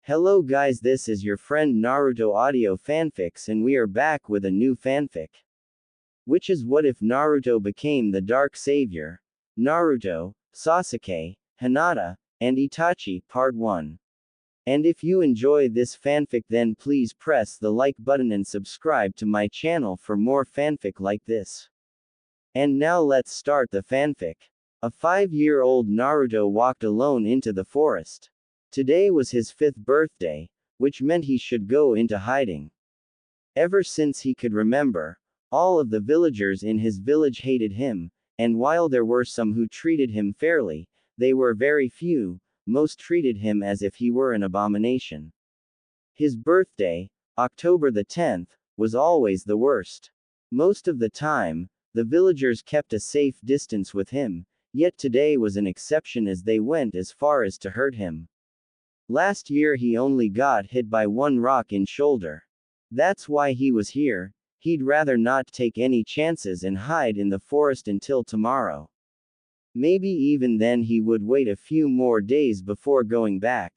Hello guys, this is your friend Naruto Audio Fanfics and we are back with a new fanfic. Which is what if Naruto became the Dark Savior? Naruto, Sasuke, Hinata, and Itachi, Part 1. And if you enjoy this fanfic then please press the like button and subscribe to my channel for more fanfic like this. And now let's start the fanfic. A 5-year-old Naruto walked alone into the forest. Today was his 5th birthday, which meant he should go into hiding. Ever since he could remember, all of the villagers in his village hated him, and while there were some who treated him fairly, they were very few, most treated him as if he were an abomination. His birthday, October the 10th, was always the worst. Most of the time, the villagers kept a safe distance with him, yet today was an exception as they went as far as to hurt him. Last year he only got hit by one rock in shoulder. That's why he was here. He'd rather not take any chances and hide in the forest until tomorrow. Maybe even then he would wait a few more days before going back.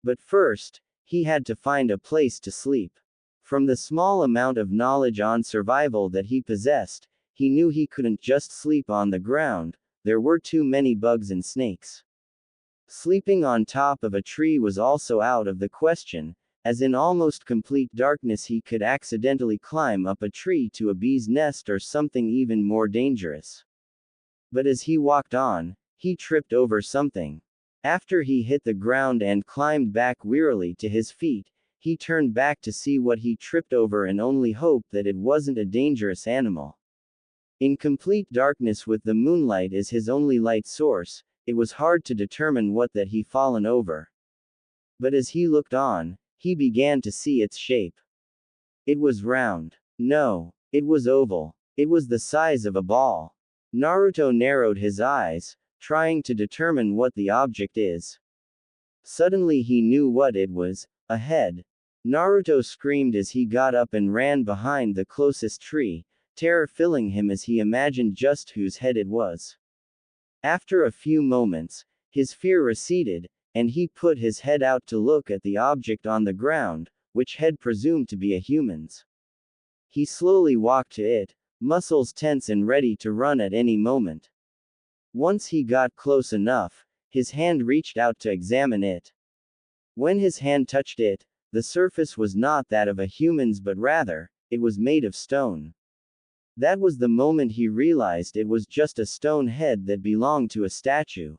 But first, he had to find a place to sleep. From the small amount of knowledge on survival that he possessed, he knew he couldn't just sleep on the ground. There were too many bugs and snakes. Sleeping on top of a tree was also out of the question, as in almost complete darkness he could accidentally climb up a tree to a bee's nest or something even more dangerous. But as he walked on, he tripped over something. After he hit the ground and climbed back wearily to his feet, he turned back to see what he tripped over and only hoped that it wasn't a dangerous animal. In complete darkness with the moonlight as his only light source, it was hard to determine what that he fallen over. But as he looked on, he began to see its shape. It was round. No, it was oval. It was the size of a ball. Naruto narrowed his eyes, trying to determine what the object is. Suddenly he knew what it was, a head. Naruto screamed as he got up and ran behind the closest tree, terror filling him as he imagined just whose head it was. After a few moments, his fear receded, and he put his head out to look at the object on the ground, which head presumed to be a human's. He slowly walked to it, muscles tense and ready to run at any moment. Once he got close enough, his hand reached out to examine it. When his hand touched it, the surface was not that of a human's but rather, it was made of stone. That was the moment he realized it was just a stone head that belonged to a statue.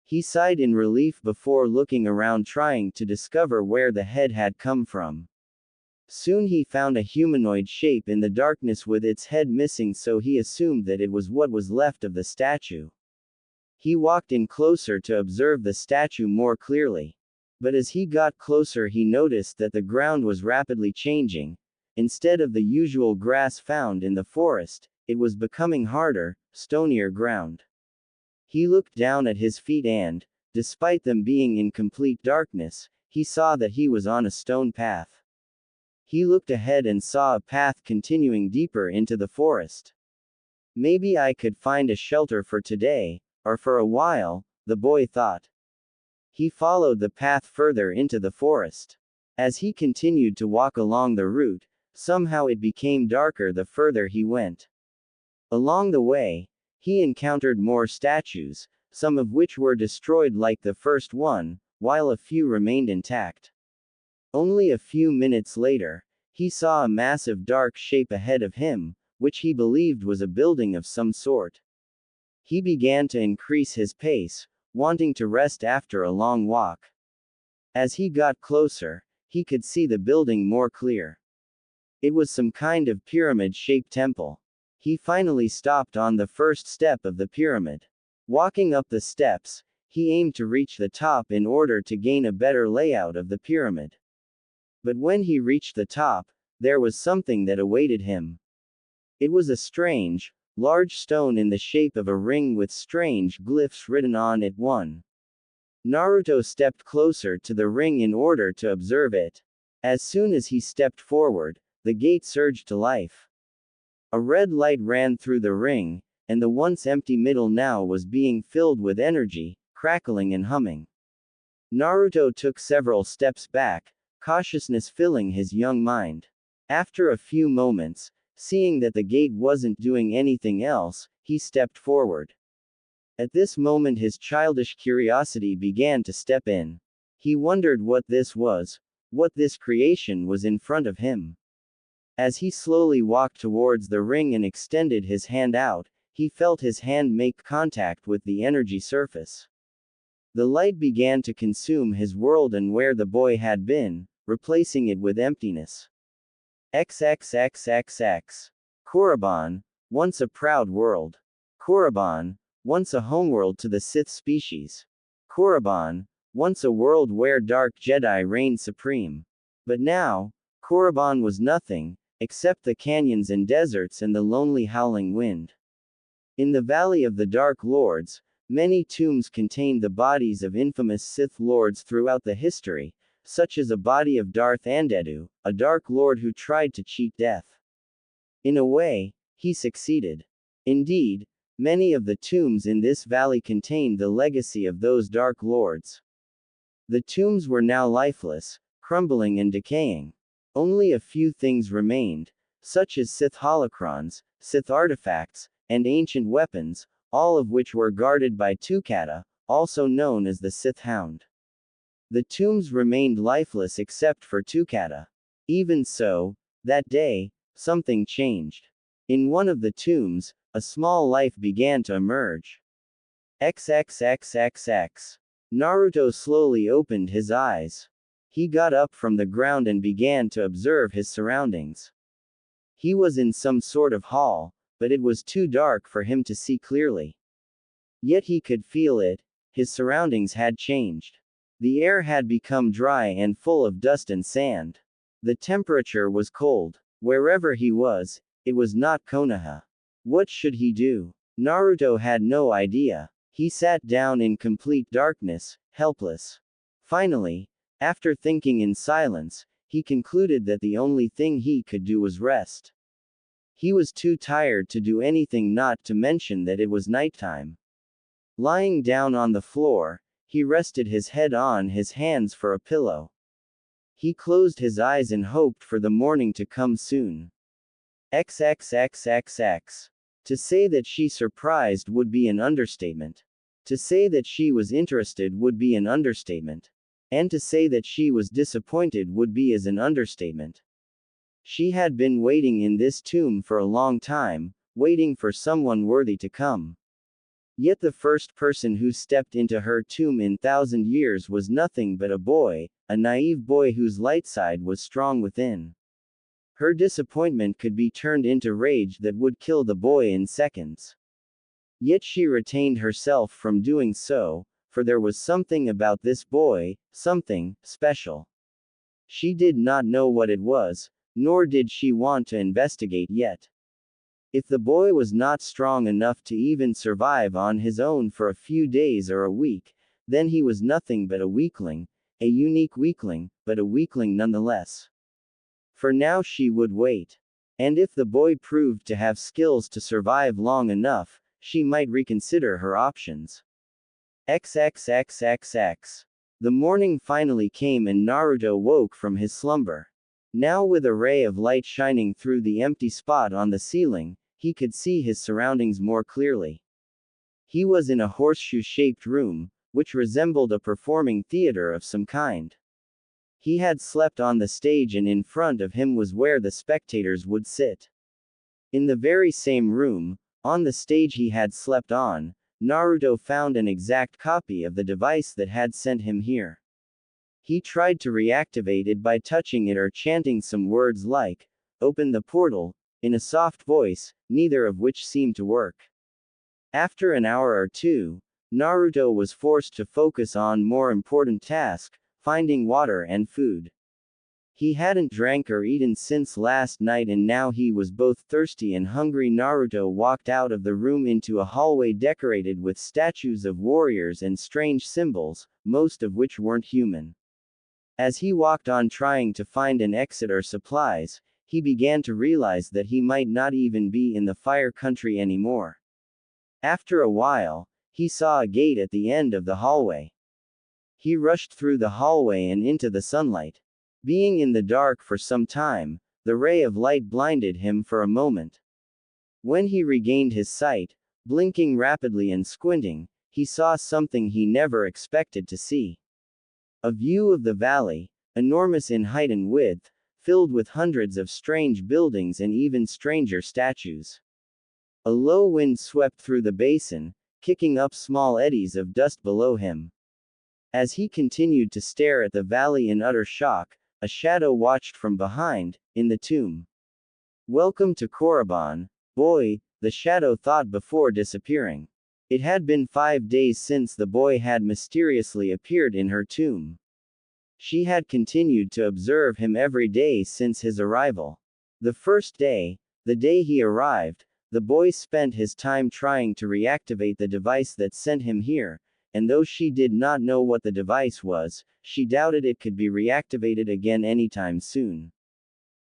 He sighed in relief before looking around trying to discover where the head had come from. Soon he found a humanoid shape in the darkness with its head missing, so he assumed that it was what was left of the statue. He walked in closer to observe the statue more clearly. But as he got closer he noticed that the ground was rapidly changing. Instead of the usual grass found in the forest, it was becoming harder, stonier ground. He looked down at his feet and, despite them being in complete darkness, he saw that he was on a stone path. He looked ahead and saw a path continuing deeper into the forest. Maybe I could find a shelter for today, or for a while, the boy thought. He followed the path further into the forest. As he continued to walk along the route, somehow it became darker the further he went. Along the way, he encountered more statues, some of which were destroyed like the first one, while a few remained intact. Only a few minutes later, he saw a massive dark shape ahead of him, which he believed was a building of some sort. He began to increase his pace, wanting to rest after a long walk. As he got closer, he could see the building more clear. It was some kind of pyramid-shaped temple. He finally stopped on the first step of the pyramid. Walking up the steps, he aimed to reach the top in order to gain a better layout of the pyramid. But when he reached the top, there was something that awaited him. It was a strange, large stone in the shape of a ring with strange glyphs written on it. Naruto stepped closer to the ring in order to observe it. As soon as he stepped forward, the gate surged to life. A red light ran through the ring, and the once empty middle now was being filled with energy, crackling and humming. Naruto took several steps back, cautiousness filling his young mind. After a few moments, seeing that the gate wasn't doing anything else, he stepped forward. At this moment his childish curiosity began to step in. He wondered what this was, what this creation was in front of him. As he slowly walked towards the ring and extended his hand out, he felt his hand make contact with the energy surface. The light began to consume his world and where the boy had been, replacing it with emptiness. XXXXX. Korriban, once a proud world. Korriban, once a homeworld to the Sith species. Korriban, once a world where dark Jedi reigned supreme. But now, Korriban was nothing, except the canyons and deserts and the lonely howling wind. In the Valley of the Dark Lords, many tombs contained the bodies of infamous Sith lords throughout the history, such as a body of Darth Andedu, a Dark Lord who tried to cheat death. In a way, he succeeded. Indeed, many of the tombs in this valley contained the legacy of those Dark Lords. The tombs were now lifeless, crumbling and decaying. Only a few things remained, such as Sith holocrons, Sith artifacts, and ancient weapons, all of which were guarded by Tukata, also known as the Sith Hound. The tombs remained lifeless except for Tukata. Even so, that day, something changed. In one of the tombs, a small life began to emerge. XXXXX. Naruto slowly opened his eyes. He got up from the ground and began to observe his surroundings. He was in some sort of hall, but it was too dark for him to see clearly. Yet he could feel it, his surroundings had changed. The air had become dry and full of dust and sand. The temperature was cold. Wherever he was, it was not Konoha. What should he do? Naruto had no idea. He sat down in complete darkness, helpless. Finally, after thinking in silence, he concluded that the only thing he could do was rest. He was too tired to do anything, not to mention that it was nighttime. Lying down on the floor, he rested his head on his hands for a pillow. He closed his eyes and hoped for the morning to come soon. XXXXX. To say that she surprised would be an understatement. To say that she was interested would be an understatement. And to say that she was disappointed would be as an understatement. She had been waiting in this tomb for a long time, waiting for someone worthy to come. Yet the first person who stepped into her tomb in 1,000 years was nothing but a boy, a naive boy whose light side was strong within. Her disappointment could be turned into rage that would kill the boy in seconds. Yet she retained herself from doing so, for there was something about this boy, something special. She did not know what it was, nor did she want to investigate yet. If the boy was not strong enough to even survive on his own for a few days or a week, then he was nothing but a weakling, a unique weakling, but a weakling nonetheless. For now she would wait. And if the boy proved to have skills to survive long enough, she might reconsider her options. XXXXX. The morning finally came and Naruto woke from his slumber. Now with a ray of light shining through the empty spot on the ceiling, he could see his surroundings more clearly. He was in a horseshoe-shaped room, which resembled a performing theater of some kind. He had slept on the stage and in front of him was where the spectators would sit. In the very same room, on the stage he had slept on, Naruto found an exact copy of the device that had sent him here. He tried to reactivate it by touching it or chanting some words like, "Open the portal," in a soft voice, neither of which seemed to work. After an hour or two, Naruto was forced to focus on more important tasks, finding water and food. He hadn't drank or eaten since last night and now he was both thirsty and hungry. Naruto walked out of the room into a hallway decorated with statues of warriors and strange symbols, most of which weren't human. As he walked on trying to find an exit or supplies, he began to realize that he might not even be in the fire country anymore. After a while, he saw a gate at the end of the hallway. He rushed through the hallway and into the sunlight. Being in the dark for some time, the ray of light blinded him for a moment. When he regained his sight, blinking rapidly and squinting, he saw something he never expected to see. A view of the valley, enormous in height and width, filled with hundreds of strange buildings and even stranger statues. A low wind swept through the basin, kicking up small eddies of dust below him. As he continued to stare at the valley in utter shock, a shadow watched from behind, in the tomb. "Welcome to Korriban, boy," the shadow thought before disappearing. It had been 5 days since the boy had mysteriously appeared in her tomb. She had continued to observe him every day since his arrival. The first day, the day he arrived, the boy spent his time trying to reactivate the device that sent him here, and though she did not know what the device was, she doubted it could be reactivated again anytime soon.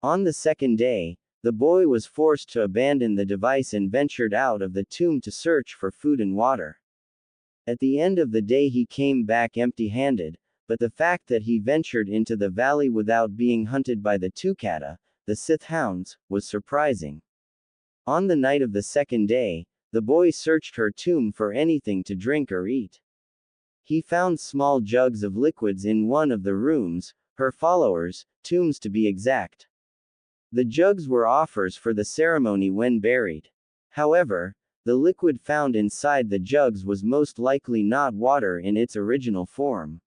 On the second day, the boy was forced to abandon the device and ventured out of the tomb to search for food and water. At the end of the day he came back empty-handed, but the fact that he ventured into the valley without being hunted by the Tukata, the Sith hounds, was surprising. On the night of the second day, the boy searched her tomb for anything to drink or eat. He found small jugs of liquids in one of the rooms, her followers' tombs to be exact. The jugs were offers for the ceremony when buried. However, the liquid found inside the jugs was most likely not water in its original form.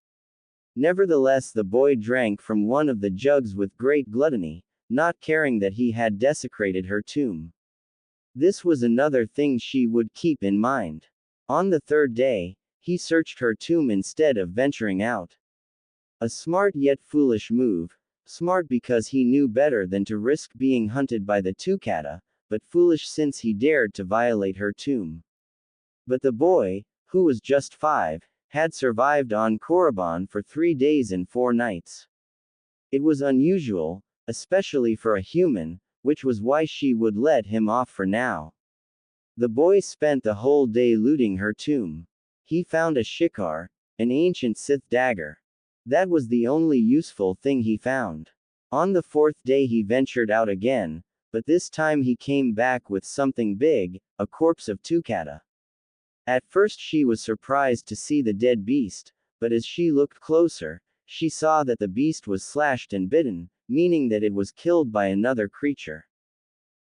Nevertheless, the boy drank from one of the jugs with great gluttony, not caring that he had desecrated her tomb. This was another thing she would keep in mind. On the third day, he searched her tomb instead of venturing out. A smart yet foolish move, smart because he knew better than to risk being hunted by the Tukata, but foolish since he dared to violate her tomb. But the boy, who was just 5, had survived on Korriban for 3 days and 4 nights. It was unusual, especially for a human, which was why she would let him off for now. The boy spent the whole day looting her tomb. He found a shikar, an ancient Sith dagger. That was the only useful thing he found. On the 4th day he ventured out again, but this time he came back with something big, a corpse of Tukata. At first she was surprised to see the dead beast, but as she looked closer, she saw that the beast was slashed and bitten, meaning that it was killed by another creature.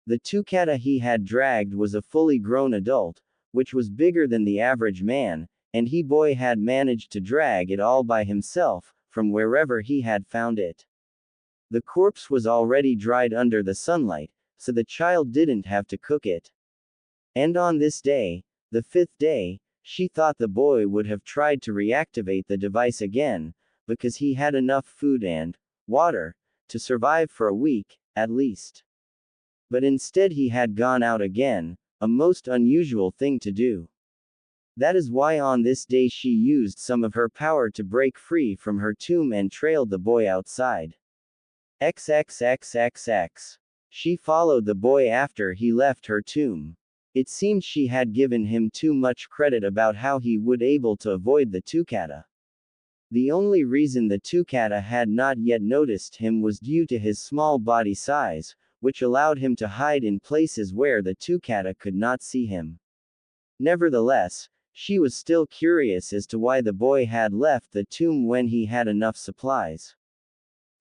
The Tukata he had dragged was a fully grown adult, which was bigger than the average man, and he boy had managed to drag it all by himself, from wherever he had found it. The corpse was already dried under the sunlight, so the child didn't have to cook it. And on this day, the 5th day, she thought the boy would have tried to reactivate the device again, because he had enough food and water to survive for a week, at least. But instead he had gone out again, a most unusual thing to do. That is why on this day she used some of her power to break free from her tomb and trailed the boy outside. XXXXX. She followed the boy after he left her tomb. It seemed she had given him too much credit about how he would able to avoid the Tukata. The only reason the Tukata had not yet noticed him was due to his small body size, which allowed him to hide in places where the Tukata could not see him. Nevertheless, she was still curious as to why the boy had left the tomb when he had enough supplies.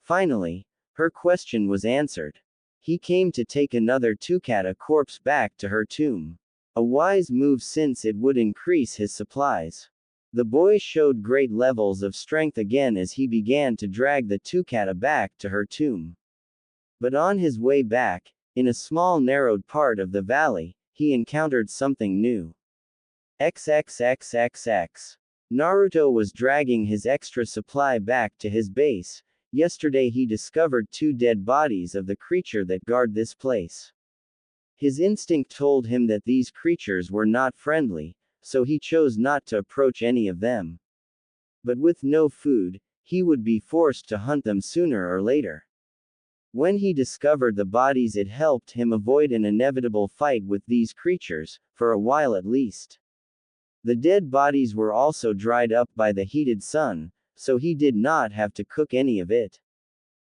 Finally, her question was answered. He came to take another Tukata corpse back to her tomb. A wise move since it would increase his supplies. The boy showed great levels of strength again as he began to drag the Tukata back to her tomb. But on his way back, in a small narrowed part of the valley, he encountered something new. XXXXX. Naruto was dragging his extra supply back to his base. Yesterday he discovered 2 dead bodies of the creature that guard this place. His instinct told him that these creatures were not friendly, so he chose not to approach any of them. But with no food, he would be forced to hunt them sooner or later. When he discovered the bodies, it helped him avoid an inevitable fight with these creatures, for a while at least. The dead bodies were also dried up by the heated sun, so he did not have to cook any of it.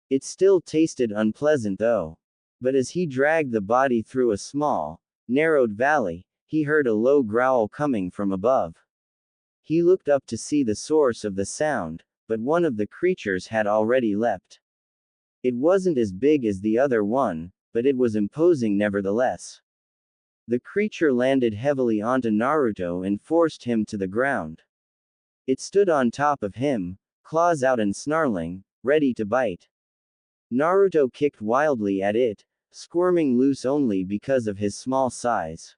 It still tasted unpleasant though. But as he dragged the body through a small, narrowed valley, he heard a low growl coming from above. He looked up to see the source of the sound, but one of the creatures had already leapt. It wasn't as big as the other one, but it was imposing nevertheless. The creature landed heavily onto Naruto and forced him to the ground. It stood on top of him, claws out and snarling, ready to bite. Naruto kicked wildly at it, squirming loose only because of his small size.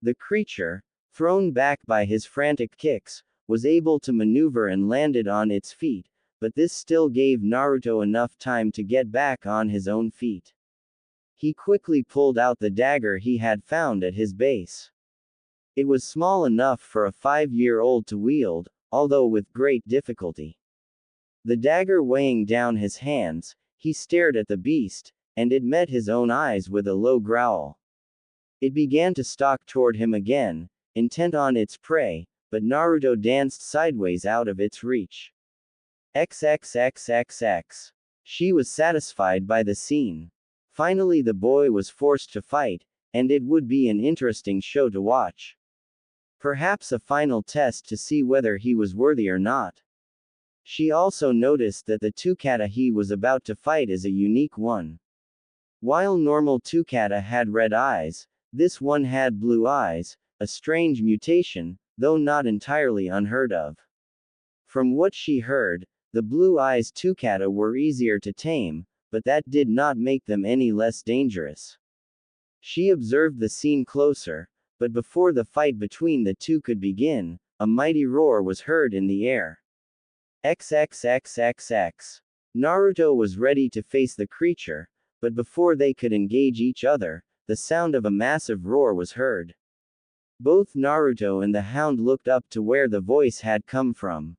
The creature, thrown back by his frantic kicks, was able to maneuver and landed on its feet, but this still gave Naruto enough time to get back on his own feet. He quickly pulled out the dagger he had found at his base. It was small enough for a 5-year-old to wield, although with great difficulty. The dagger weighing down his hands, he stared at the beast, and it met his own eyes with a low growl. It began to stalk toward him again, intent on its prey, but Naruto danced sideways out of its reach. XXXXX. She was satisfied by the scene. Finally the boy was forced to fight, and it would be an interesting show to watch. Perhaps a final test to see whether he was worthy or not. She also noticed that the Tukata he was about to fight is a unique one. While normal Tukata had red eyes, this one had blue eyes, a strange mutation, though not entirely unheard of. From what she heard, the blue eyes Tukata were easier to tame, but that did not make them any less dangerous. She observed the scene closer, but before the fight between the two could begin, a mighty roar was heard in the air. XXXXX. Naruto was ready to face the creature, but before they could engage each other, the sound of a massive roar was heard. Both Naruto and the hound looked up to where the voice had come from.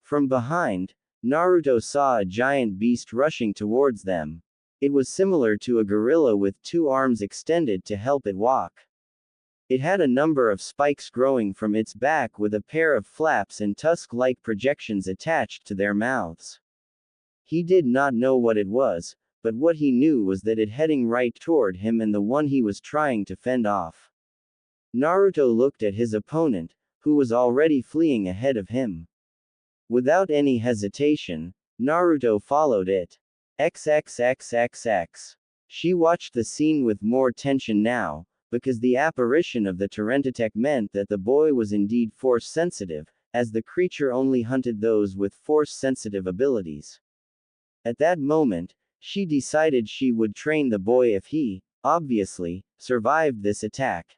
From behind, Naruto saw a giant beast rushing towards them. It was similar to a gorilla with 2 arms extended to help it walk. It had a number of spikes growing from its back with a pair of flaps and tusk-like projections attached to their mouths. He did not know what it was, but what he knew was that it heading right toward him and the one he was trying to fend off. Naruto looked at his opponent, who was already fleeing ahead of him. Without any hesitation, Naruto followed it. XXXXX. She watched the scene with more tension now, because the apparition of the Tarentatech meant that the boy was indeed force-sensitive, as the creature only hunted those with force-sensitive abilities. At that moment, she decided she would train the boy if he, obviously, survived this attack.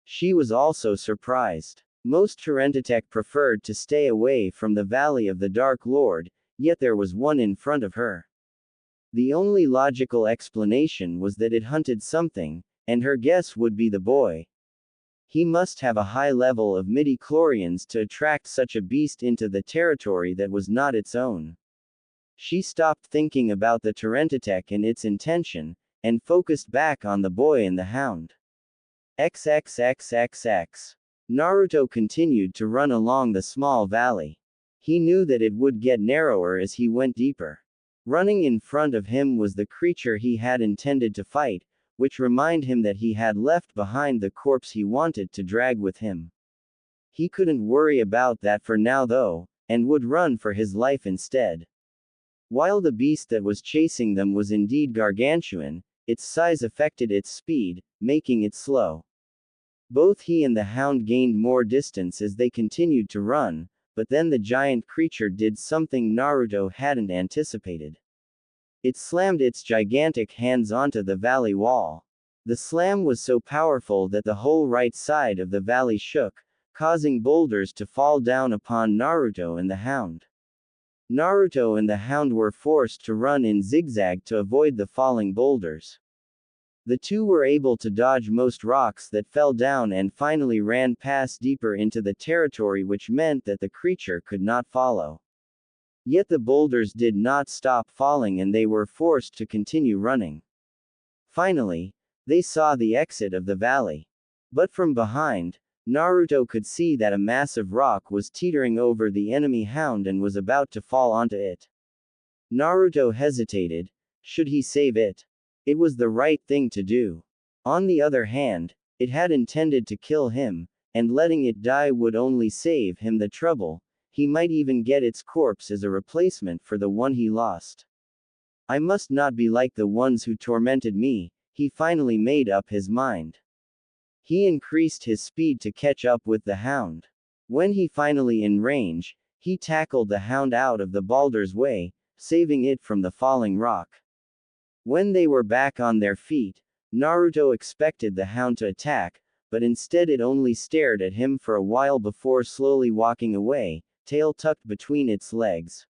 She was also surprised. Most Tarentatech preferred to stay away from the Valley of the Dark Lord, yet there was one in front of her. The only logical explanation was that it hunted something, and her guess would be the boy. He must have a high level of midi-chlorians to attract such a beast into the territory that was not its own. She stopped thinking about the Tarentatech and its intention, and focused back on the boy and the hound. XXXXX. Naruto continued to run along the small valley. He knew that it would get narrower as he went deeper. Running in front of him was the creature he had intended to fight, which reminded him that he had left behind the corpse he wanted to drag with him. He couldn't worry about that for now though, and would run for his life instead. While the beast that was chasing them was indeed gargantuan, its size affected its speed, making it slow. Both he and the hound gained more distance as they continued to run, but then the giant creature did something Naruto hadn't anticipated. It slammed its gigantic hands onto the valley wall. The slam was so powerful that the whole right side of the valley shook, causing boulders to fall down upon Naruto and the hound. Naruto and the hound were forced to run in zigzag to avoid the falling boulders. The two were able to dodge most rocks that fell down and finally ran past deeper into the territory, which meant that the creature could not follow. Yet the boulders did not stop falling and they were forced to continue running. Finally, they saw the exit of the valley. But from behind, Naruto could see that a massive rock was teetering over the enemy hound and was about to fall onto it. Naruto hesitated. Should he save it? It was the right thing to do. On the other hand, it had intended to kill him, and letting it die would only save him the trouble. He might even get its corpse as a replacement for the one he lost. I must not be like the ones who tormented me, he finally made up his mind. He increased his speed to catch up with the hound. When he finally in range, he tackled the hound out of the boulder's way, saving it from the falling rock. When they were back on their feet, Naruto expected the hound to attack, but instead it only stared at him for a while before slowly walking away, tail tucked between its legs.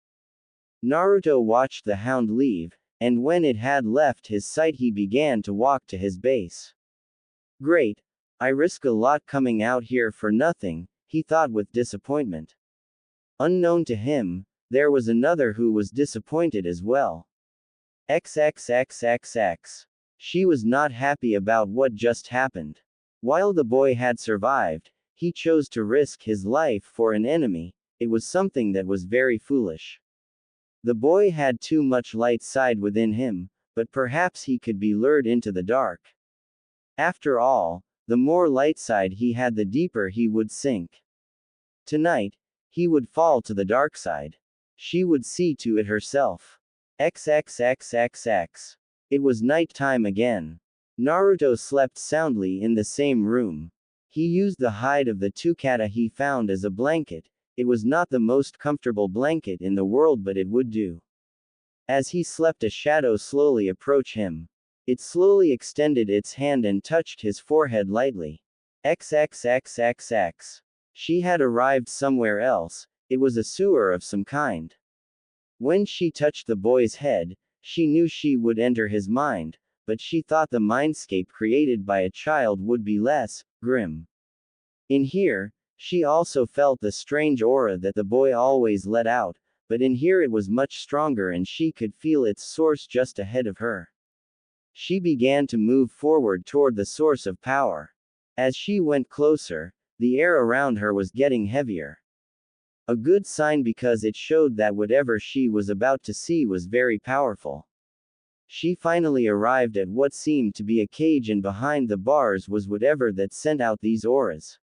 Naruto watched the hound leave, and when it had left his sight he began to walk to his base. Great. I risk a lot coming out here for nothing, he thought with disappointment. Unknown to him, there was another who was disappointed as well. XXXXX. She was not happy about what just happened. While the boy had survived, he chose to risk his life for an enemy. It was something that was very foolish. The boy had too much light side within him, but perhaps he could be lured into the dark. After all, the more light side he had, the deeper he would sink. Tonight, he would fall to the dark side. She would see to it herself. XXXXX. It was night time again. Naruto slept soundly in the same room. He used the hide of the tukata he found as a blanket. It was not the most comfortable blanket in the world, but it would do. As he slept, a shadow slowly approached him. It slowly extended its hand and touched his forehead lightly. XXXXX. She had arrived somewhere else. It was a sewer of some kind. When she touched the boy's head, she knew she would enter his mind, but she thought the mindscape created by a child would be less grim. In here, she also felt the strange aura that the boy always let out, but in here it was much stronger and she could feel its source just ahead of her. She began to move forward toward the source of power. As she went closer, the air around her was getting heavier. A good sign because it showed that whatever she was about to see was very powerful. She finally arrived at what seemed to be a cage, and behind the bars was whatever that sent out these auras.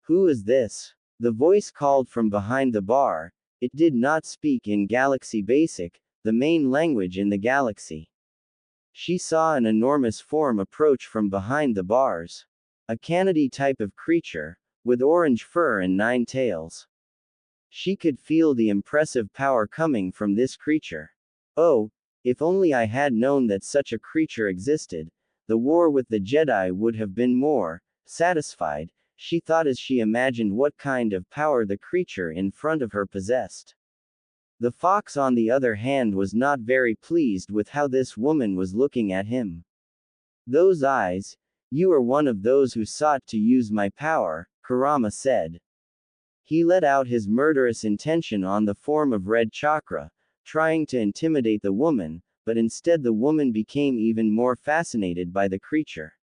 Who is this? The voice called from behind the bar. It did not speak in Galaxy Basic, the main language in the galaxy. She saw an enormous form approach from behind the bars. A Kanadi type of creature, with orange fur and 9 tails. She could feel the impressive power coming from this creature. Oh, if only I had known that such a creature existed, the war with the Jedi would have been more satisfied, she thought as she imagined what kind of power the creature in front of her possessed. The fox, on the other hand, was not very pleased with how this woman was looking at him. Those eyes. You are one of those who sought to use my power, Kurama said. He let out his murderous intention on the form of red chakra, trying to intimidate the woman, but instead the woman became even more fascinated by the creature.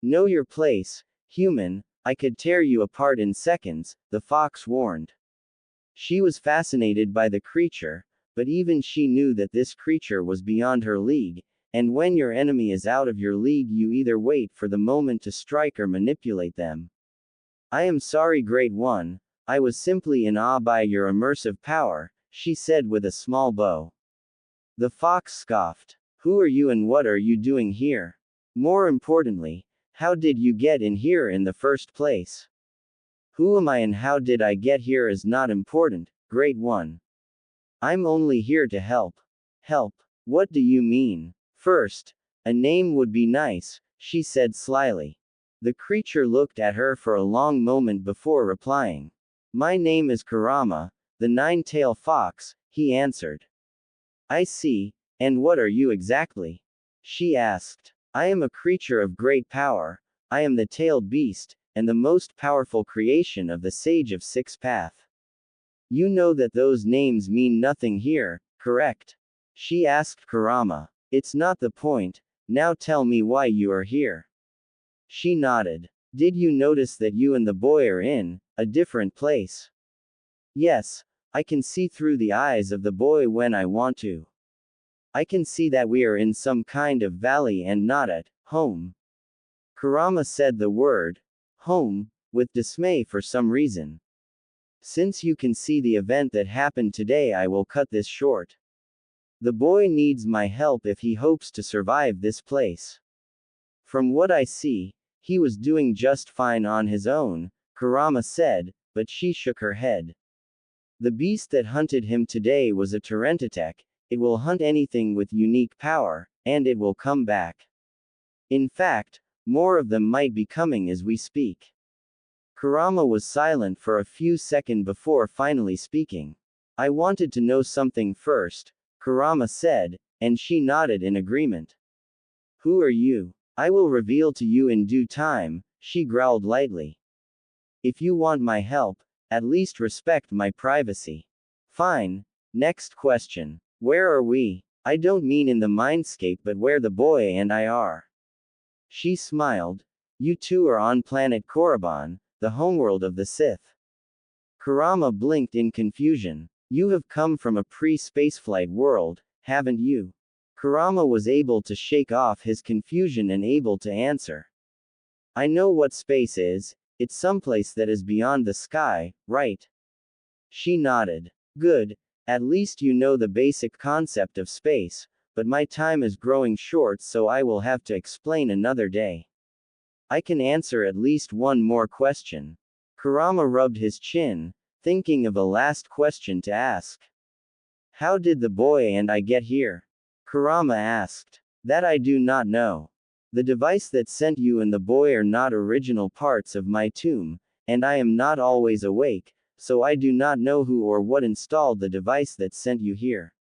Know your place, human, I could tear you apart in seconds, the fox warned. She was fascinated by the creature, but even she knew that this creature was beyond her league, and when your enemy is out of your league you either wait for the moment to strike or manipulate them. I am sorry, Great One, I was simply in awe by your immersive power, she said with a small bow. The fox scoffed. Who are you and what are you doing here? More importantly, how did you get in here in the first place? Who am I and how did I get here is not important, Great One. I'm only here to help. Help? What do you mean? First, a name would be nice, she said slyly. The creature looked at her for a long moment before replying. My name is Kurama, the 9-tailed fox, he answered. I see, and what are you exactly? She asked. I am a creature of great power, I am the tailed beast, and the most powerful creation of the Sage of Six Path. You know that those names mean nothing here, correct? She asked Kurama. It's not the point, now tell me why you are here. She nodded. Did you notice that you and the boy are in a different place? Yes, I can see through the eyes of the boy when I want to. I can see that we are in some kind of valley and not at home. Kurama said the word home with dismay for some reason. Since you can see the event that happened today, I will cut this short. The boy needs my help if he hopes to survive this place. From what I see, he was doing just fine on his own, Kurama said, but she shook her head. The beast that hunted him today was a Tarentatech. It will hunt anything with unique power, and it will come back. In fact, more of them might be coming as we speak. Kurama was silent for a few seconds before finally speaking. I wanted to know something first, Kurama said, and she nodded in agreement. Who are you? I will reveal to you in due time, she growled lightly. If you want my help, at least respect my privacy. Fine. Next question. Where are we? I don't mean in the mindscape but where the boy and I are. She smiled. You two are on planet Korriban, the homeworld of the Sith. Kurama blinked in confusion. You have come from a pre-spaceflight world, haven't you? Kurama was able to shake off his confusion and able to answer. I know what space is, it's someplace that is beyond the sky, right? She nodded. Good, at least you know the basic concept of space, but my time is growing short so I will have to explain another day. I can answer at least one more question. Kurama rubbed his chin, thinking of a last question to ask. How did the boy and I get here? Kurama asked. That I do not know. The device that sent you and the boy are not original parts of my tomb, and I am not always awake, so I do not know who or what installed the device that sent you here.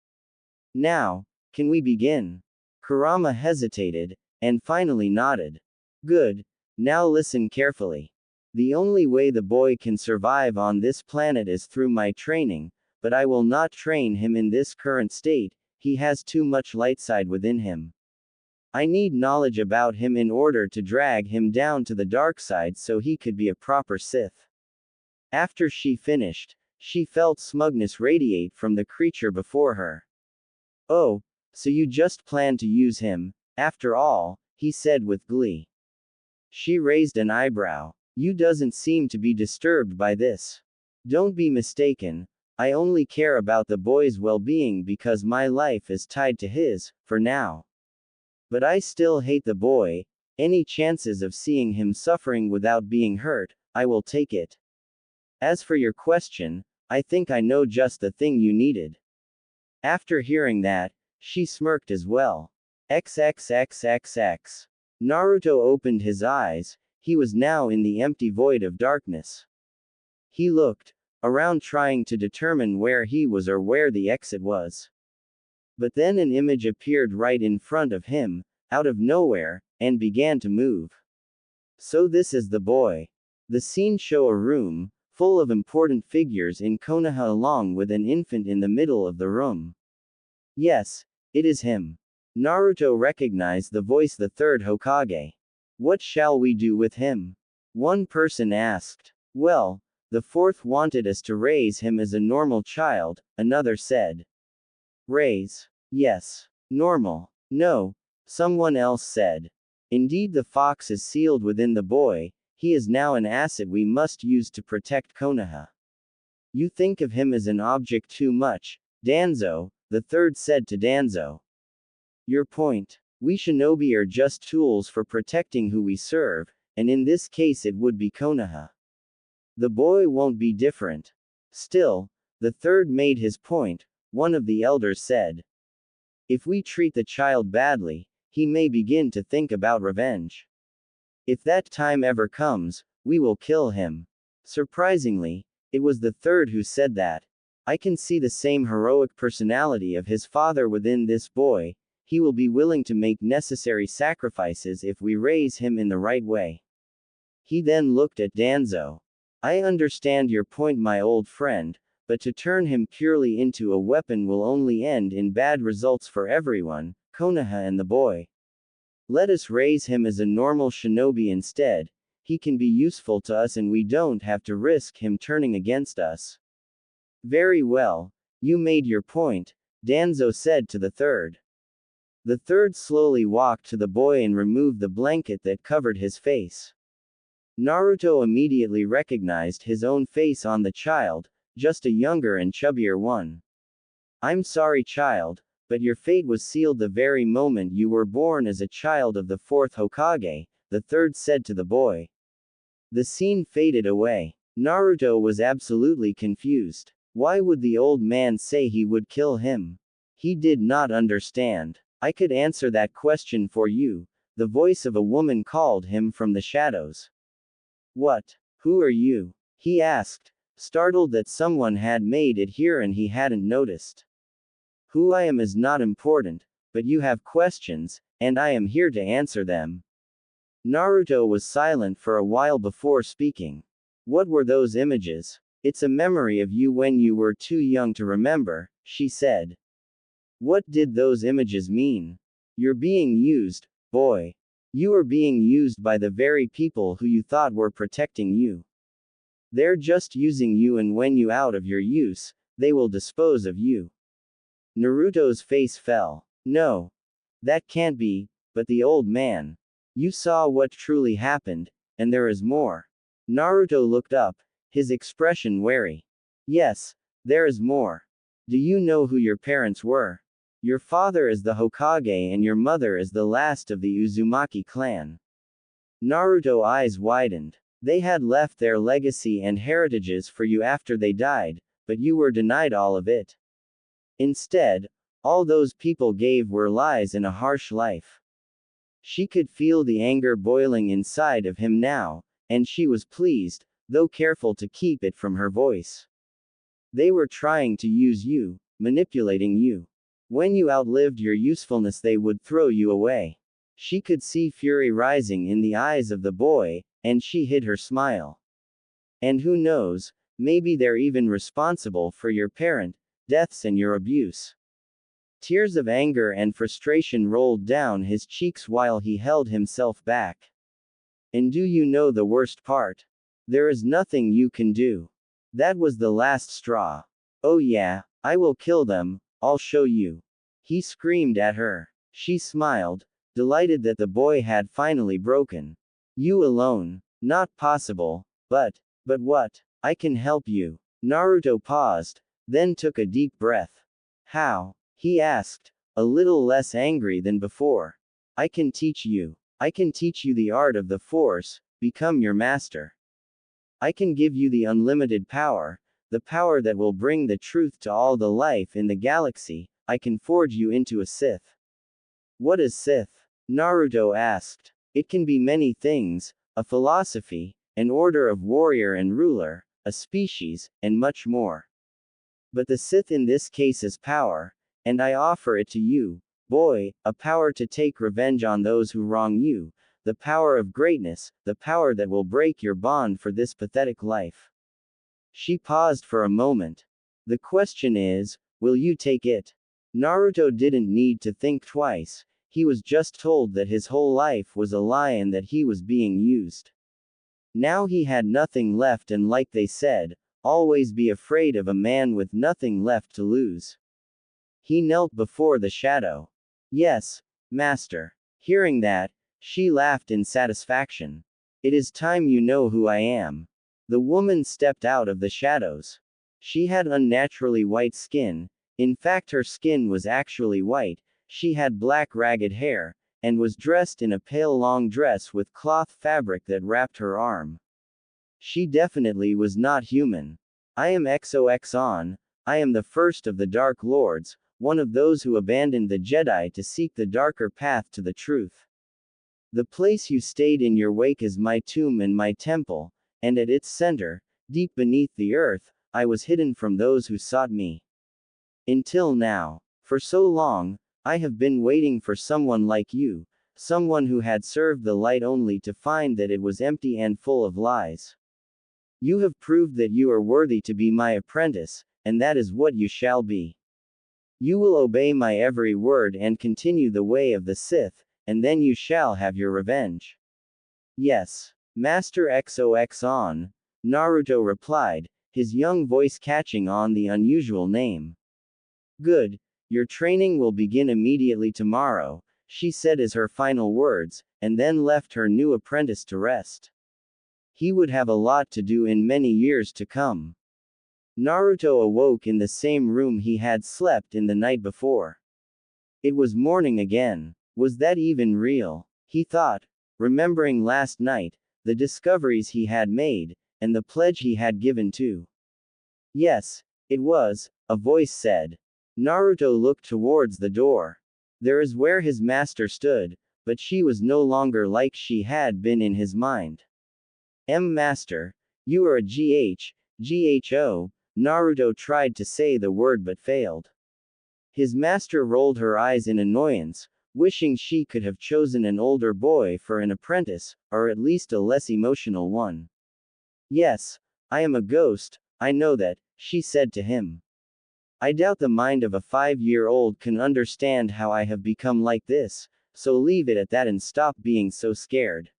Now, can we begin? Kurama hesitated, and finally nodded. Good. Now listen carefully. The only way the boy can survive on this planet is through my training, but I will not train him in this current state. He has too much light side within him. I need knowledge about him in order to drag him down to the dark side so he could be a proper Sith. After she finished, she felt smugness radiate from the creature before her. Oh, so you just plan to use him, after all, he said with glee. She raised an eyebrow. You doesn't seem to be disturbed by this. Don't be mistaken, I only care about the boy's well-being because my life is tied to his, for now. But I still hate the boy. Any chances of seeing him suffering without being hurt, I will take it. As for your question, I think I know just the thing you needed. After hearing that, she smirked as well. XXXXX. Naruto opened his eyes. He was now in the empty void of darkness. He looked around trying to determine where he was or where the exit was. But then an image appeared right in front of him, out of nowhere, and began to move. So this is the boy. The scene show a room, full of important figures in Konoha along with an infant in the middle of the room. Yes, it is him. Naruto recognized the voice the third Hokage. What shall we do with him? One person asked. Well, the fourth wanted us to raise him as a normal child, another said. Raise? Yes. Normal? No. Someone else said. Indeed, the fox is sealed within the boy, he is now an asset we must use to protect Konoha. You think of him as an object too much, Danzo, the third said to Danzo. Your point. We shinobi are just tools for protecting who we serve, and in this case it would be Konoha. The boy won't be different. Still, the third made his point, one of the elders said. If we treat the child badly, he may begin to think about revenge. If that time ever comes, we will kill him. Surprisingly, it was the third who said that. I can see the same heroic personality of his father within this boy. He will be willing to make necessary sacrifices if we raise him in the right way. He then looked at Danzo. I understand your point, my old friend, but to turn him purely into a weapon will only end in bad results for everyone, Konoha and the boy. Let us raise him as a normal shinobi instead. he can be useful to us and we don't have to risk him turning against us. Very well. You made your point, Danzo said to the third. The third slowly walked to the boy and removed the blanket that covered his face. Naruto immediately recognized his own face on the child, just a younger and chubbier one. I'm sorry, child, but your fate was sealed the very moment you were born as a child of the fourth Hokage, the third said to the boy. The scene faded away. Naruto was absolutely confused. Why would the old man say he would kill him? He did not understand. I could answer that question for you, the voice of a woman called him from the shadows. What? Who are you? He asked, startled that someone had made it here and he hadn't noticed. Who I am is not important, but you have questions, and I am here to answer them. Naruto was silent for a while before speaking. What were those images? It's a memory of you when you were too young to remember, she said. What did those images mean? You're being used, boy. You are being used by the very people who you thought were protecting you. They're just using you, and when you out of your use, they will dispose of you. Naruto's face fell. No. That can't be, but the old man. You saw what truly happened, and there is more. Naruto looked up, his expression wary. Yes, there is more. Do you know who your parents were? Your father is the Hokage and your mother is the last of the Uzumaki clan. Naruto's eyes widened. They had left their legacy and heritages for you after they died, but you were denied all of it. Instead, all those people gave were lies and a harsh life. She could feel the anger boiling inside of him now, and she was pleased, though careful to keep it from her voice. They were trying to use you, manipulating you. When you outlived your usefulness, they would throw you away. She could see fury rising in the eyes of the boy, and she hid her smile. And who knows, maybe they're even responsible for your parent deaths and your abuse. Tears of anger and frustration rolled down his cheeks while he held himself back. And do you know the worst part? There is nothing you can do. That was the last straw. Oh yeah, I will kill them, I'll show you. He screamed at her. She smiled, delighted that the boy had finally broken. You alone? Not possible, but what? I can help you. Naruto paused, then took a deep breath. How? He asked, a little less angry than before. I can teach you. I can teach you the art of the Force, become your master. I can give you the unlimited power, the power that will bring the truth to all the life in the galaxy. I can forge you into a Sith. What is Sith? Naruto asked. It can be many things, a philosophy, an order of warrior and ruler, a species, and much more. But the Sith in this case is power, and I offer it to you, boy, a power to take revenge on those who wrong you, the power of greatness, the power that will break your bond for this pathetic life. She paused for a moment. The question is, will you take it? Naruto didn't need to think twice, he was just told that his whole life was a lie and that he was being used. Now he had nothing left, and like they said, always be afraid of a man with nothing left to lose. He knelt before the shadow. Yes, master. Hearing that, she laughed in satisfaction. It is time you know who I am. The woman stepped out of the shadows. She had unnaturally white skin. In fact, her skin was actually white. She had black ragged hair, and was dressed in a pale long dress with cloth fabric that wrapped her arm. She definitely was not human. I am XOXon, I am the first of the Dark Lords, one of those who abandoned the Jedi to seek the darker path to the truth. The place you stayed in your wake is my tomb and my temple, and at its center, deep beneath the earth, I was hidden from those who sought me. Until now. For so long, I have been waiting for someone like you, someone who had served the light only to find that it was empty and full of lies. You have proved that you are worthy to be my apprentice, and that is what you shall be. You will obey my every word and continue the way of the Sith, and then you shall have your revenge. Yes. Master XOX on, Naruto replied, his young voice catching on the unusual name. Good, your training will begin immediately tomorrow, she said as her final words, and then left her new apprentice to rest. He would have a lot to do in many years to come. Naruto awoke in the same room he had slept in the night before. It was morning again. Was that even real? He thought, remembering last night, the discoveries he had made, and the pledge he had given to. Yes, it was, a voice said. Naruto looked towards the door. There is where his master stood, but she was no longer like she had been in his mind. Master, you are a GHO, Naruto tried to say the word but failed. His master rolled her eyes in annoyance, wishing she could have chosen an older boy for an apprentice, or at least a less emotional one. Yes, I am a ghost, I know that, she said to him. I doubt the mind of a 5-year-old can understand how I have become like this, so leave it at that and stop being so scared.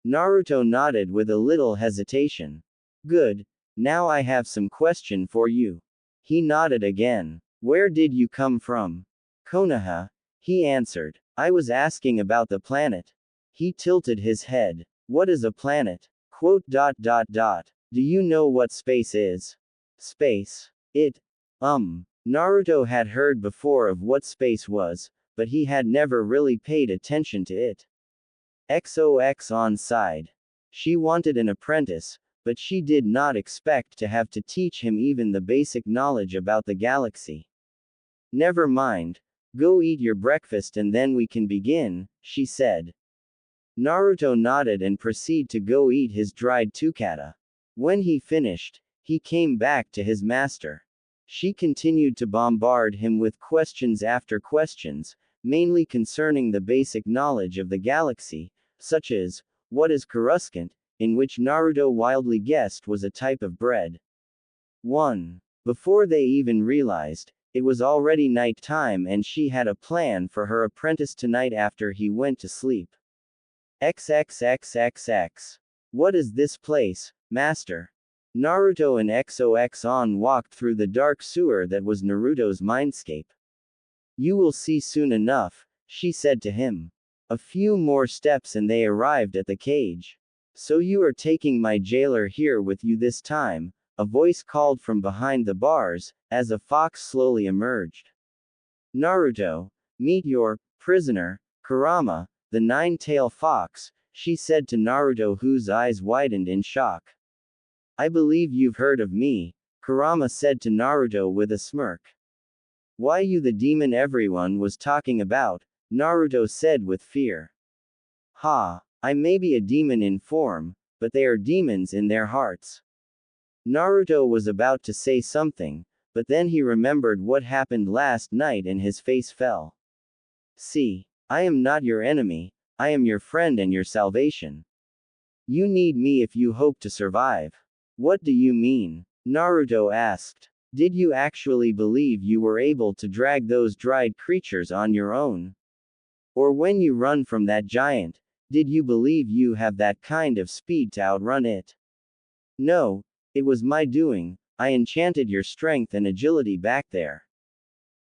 Naruto nodded with a little hesitation. Good, now I have some question for you. He nodded again. Where did you come from? Konoha, he answered. I was asking about the planet. He tilted his head. What is a planet? Quote. Do you know what space is? Space. Naruto had heard before of what space was, but he had never really paid attention to it. XOX on side. She wanted an apprentice, but she did not expect to have to teach him even the basic knowledge about the galaxy. Never mind. Go eat your breakfast and then we can begin, she said. Naruto nodded and proceeded to go eat his dried tukata. When he finished, he came back to his master. She continued to bombard him with questions after questions, mainly concerning the basic knowledge of the galaxy, such as, what is Coruscant, in which Naruto wildly guessed was a type of bread. 1. Before they even realized, it was already night time and she had a plan for her apprentice tonight after he went to sleep. XXXXX. What is this place, master? Naruto and XOX on walked through the dark sewer that was Naruto's mindscape. You will see soon enough, she said to him. A few more steps and they arrived at the cage. So you are taking my jailer here with you this time, a voice called from behind the bars, as a fox slowly emerged. Naruto, meet your prisoner, Kurama, the nine-tailed fox, she said to Naruto, whose eyes widened in shock. I believe you've heard of me, Kurama said to Naruto with a smirk. Why you the demon everyone was talking about, Naruto said with fear. Ha, I may be a demon in form, but they are demons in their hearts. Naruto was about to say something, but then he remembered what happened last night and his face fell. See, I am not your enemy, I am your friend and your salvation. You need me if you hope to survive. What do you mean? Naruto asked. Did you actually believe you were able to drag those dried creatures on your own? Or when you run from that giant, did you believe you have that kind of speed to outrun it? No, it was my doing, I enchanted your strength and agility back there.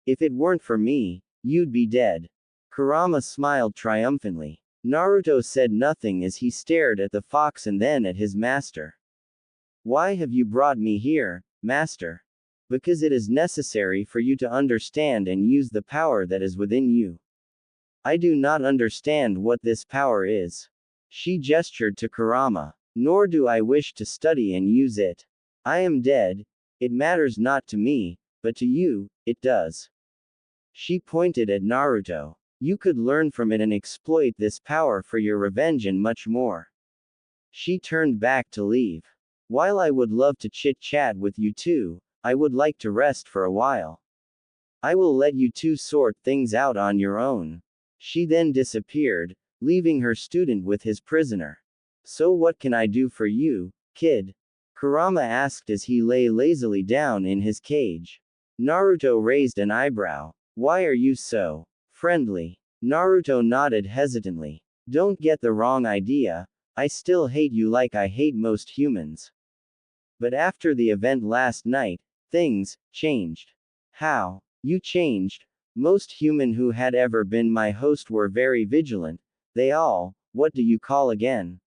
If it weren't for me, you'd be dead. Kurama smiled triumphantly. Naruto said nothing as he stared at the fox and then at his master. Why have you brought me here, master? Because it is necessary for you to understand and use the power that is within you. I do not understand what this power is. She gestured to Kurama. Nor do I wish to study and use it. I am dead, it matters not to me, but to you, it does. She pointed at Naruto. You could learn from it and exploit this power for your revenge and much more. She turned back to leave. While I would love to chit-chat with you two, I would like to rest for a while. I will let you two sort things out on your own. She then disappeared, leaving her student with his prisoner. So what can I do for you, kid? Kurama asked as he lay lazily down in his cage. Naruto raised an eyebrow. Why are you so friendly? Naruto nodded hesitantly. Don't get the wrong idea, I still hate you like I hate most humans. But after the event last night, things changed. How? You changed. Most human who had ever been my host were very vigilant. They all, what do you call again?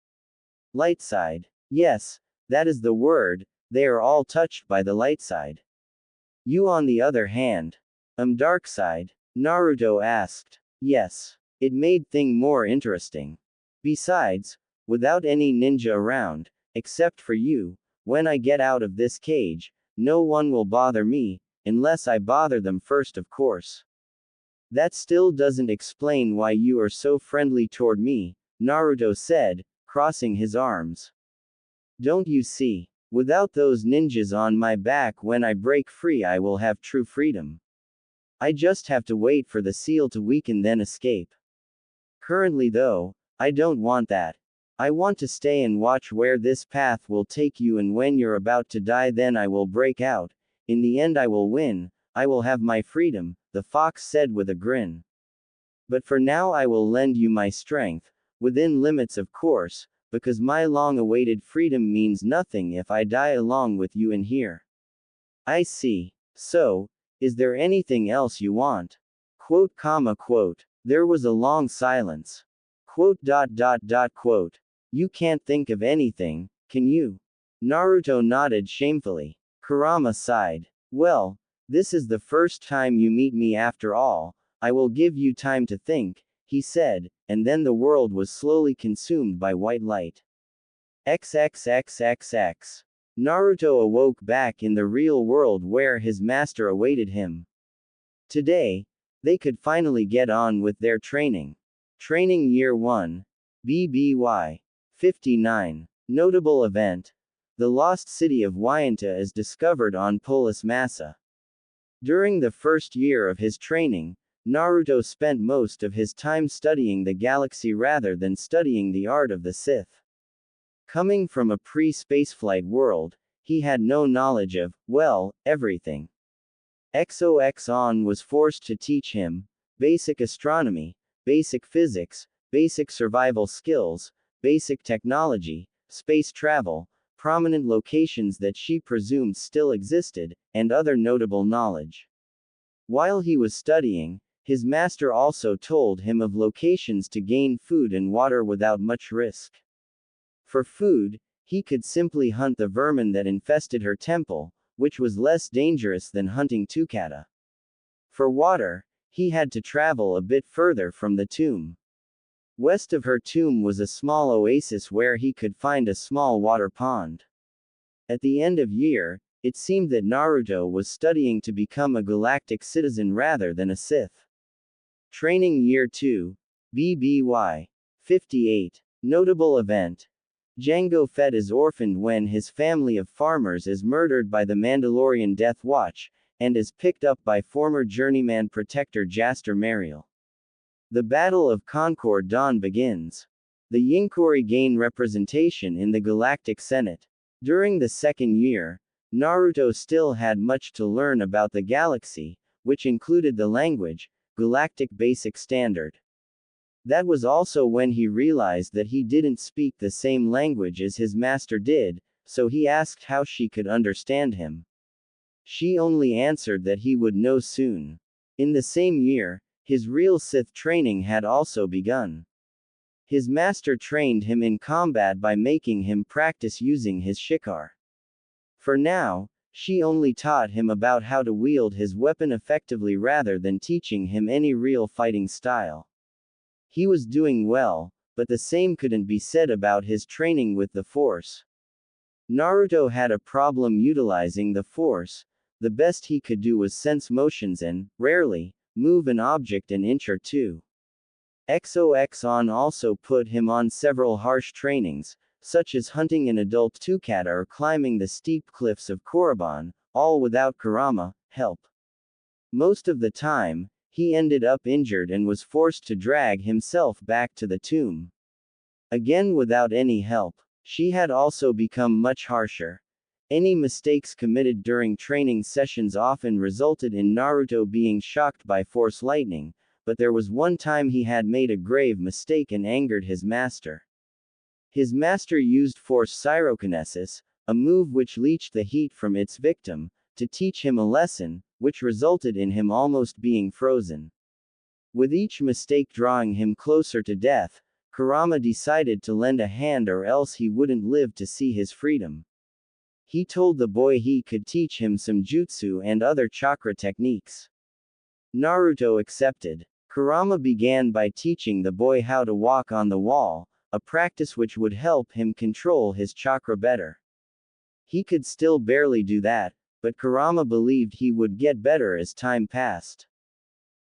Light side. Yes, that is the word, they are all touched by the light side. You on the other hand. Dark side? Naruto asked. Yes. It made thing more interesting. Besides, without any ninja around, except for you, when I get out of this cage, no one will bother me, unless I bother them first of course. That still doesn't explain why you are so friendly toward me, Naruto said, crossing his arms. Don't you see? Without those ninjas on my back when I break free I will have true freedom. I just have to wait for the seal to weaken then escape. Currently though, I don't want that. I want to stay and watch where this path will take you, and when you're about to die then I will break out. In the end I will win, I will have my freedom, the fox said with a grin. But for now I will lend you my strength, within limits of course, because my long-awaited freedom means nothing if I die along with you in here. I see. So, is there anything else you want? Quote. There was a long silence. Quote. You can't think of anything, can you? Naruto nodded shamefully. Kurama sighed. Well, this is the first time you meet me after all, I will give you time to think, he said, and then the world was slowly consumed by white light. XXXXX. Naruto awoke back in the real world where his master awaited him. Today, they could finally get on with their training. Training Year 1. BBY. 59. Notable event. The lost city of Wayanta is discovered on Polis Massa. During the first year of his training, Naruto spent most of his time studying the galaxy rather than studying the art of the Sith. Coming from a pre-spaceflight world, he had no knowledge of, well, everything. XOXON was forced to teach him basic astronomy, basic physics, basic survival skills, basic technology, space travel, prominent locations that she presumed still existed, and other notable knowledge. While he was studying, his master also told him of locations to gain food and water without much risk. For food, he could simply hunt the vermin that infested her temple, which was less dangerous than hunting Tukata. For water, he had to travel a bit further from the tomb. West of her tomb was a small oasis where he could find a small water pond. At the end of year, it seemed that Naruto was studying to become a galactic citizen rather than a Sith. Training Year 2. BBY. 58. Notable event. Jango Fett is orphaned when his family of farmers is murdered by the Mandalorian Death Watch, and is picked up by former journeyman protector Jaster Mariel. The Battle of Concord Dawn begins. The Yinkori gain representation in the Galactic Senate. During the second year, Naruto still had much to learn about the galaxy, which included the language, Galactic Basic Standard. That was also when he realized that he didn't speak the same language as his master did, so he asked how she could understand him. She only answered that he would know soon. In the same year, his real Sith training had also begun. His master trained him in combat by making him practice using his shikar. For now, she only taught him about how to wield his weapon effectively rather than teaching him any real fighting style. He was doing well, but the same couldn't be said about his training with the Force. Naruto had a problem utilizing the Force. The best he could do was sense motions and, rarely, move an object an inch or two. XOXON also put him on several harsh trainings, such as hunting an adult Tukata or climbing the steep cliffs of Korriban, all without Kurama help. Most of the time, he ended up injured and was forced to drag himself back to the tomb. Again without any help. She had also become much harsher. Any mistakes committed during training sessions often resulted in Naruto being shocked by Force lightning, but there was one time he had made a grave mistake and angered his master. His master used force pyrokinesis, a move which leached the heat from its victim, to teach him a lesson, which resulted in him almost being frozen. With each mistake drawing him closer to death, Kurama decided to lend a hand or else he wouldn't live to see his freedom. He told the boy he could teach him some jutsu and other chakra techniques. Naruto accepted. Kurama began by teaching the boy how to walk on the wall, a practice which would help him control his chakra better. He could still barely do that, but Kurama believed he would get better as time passed.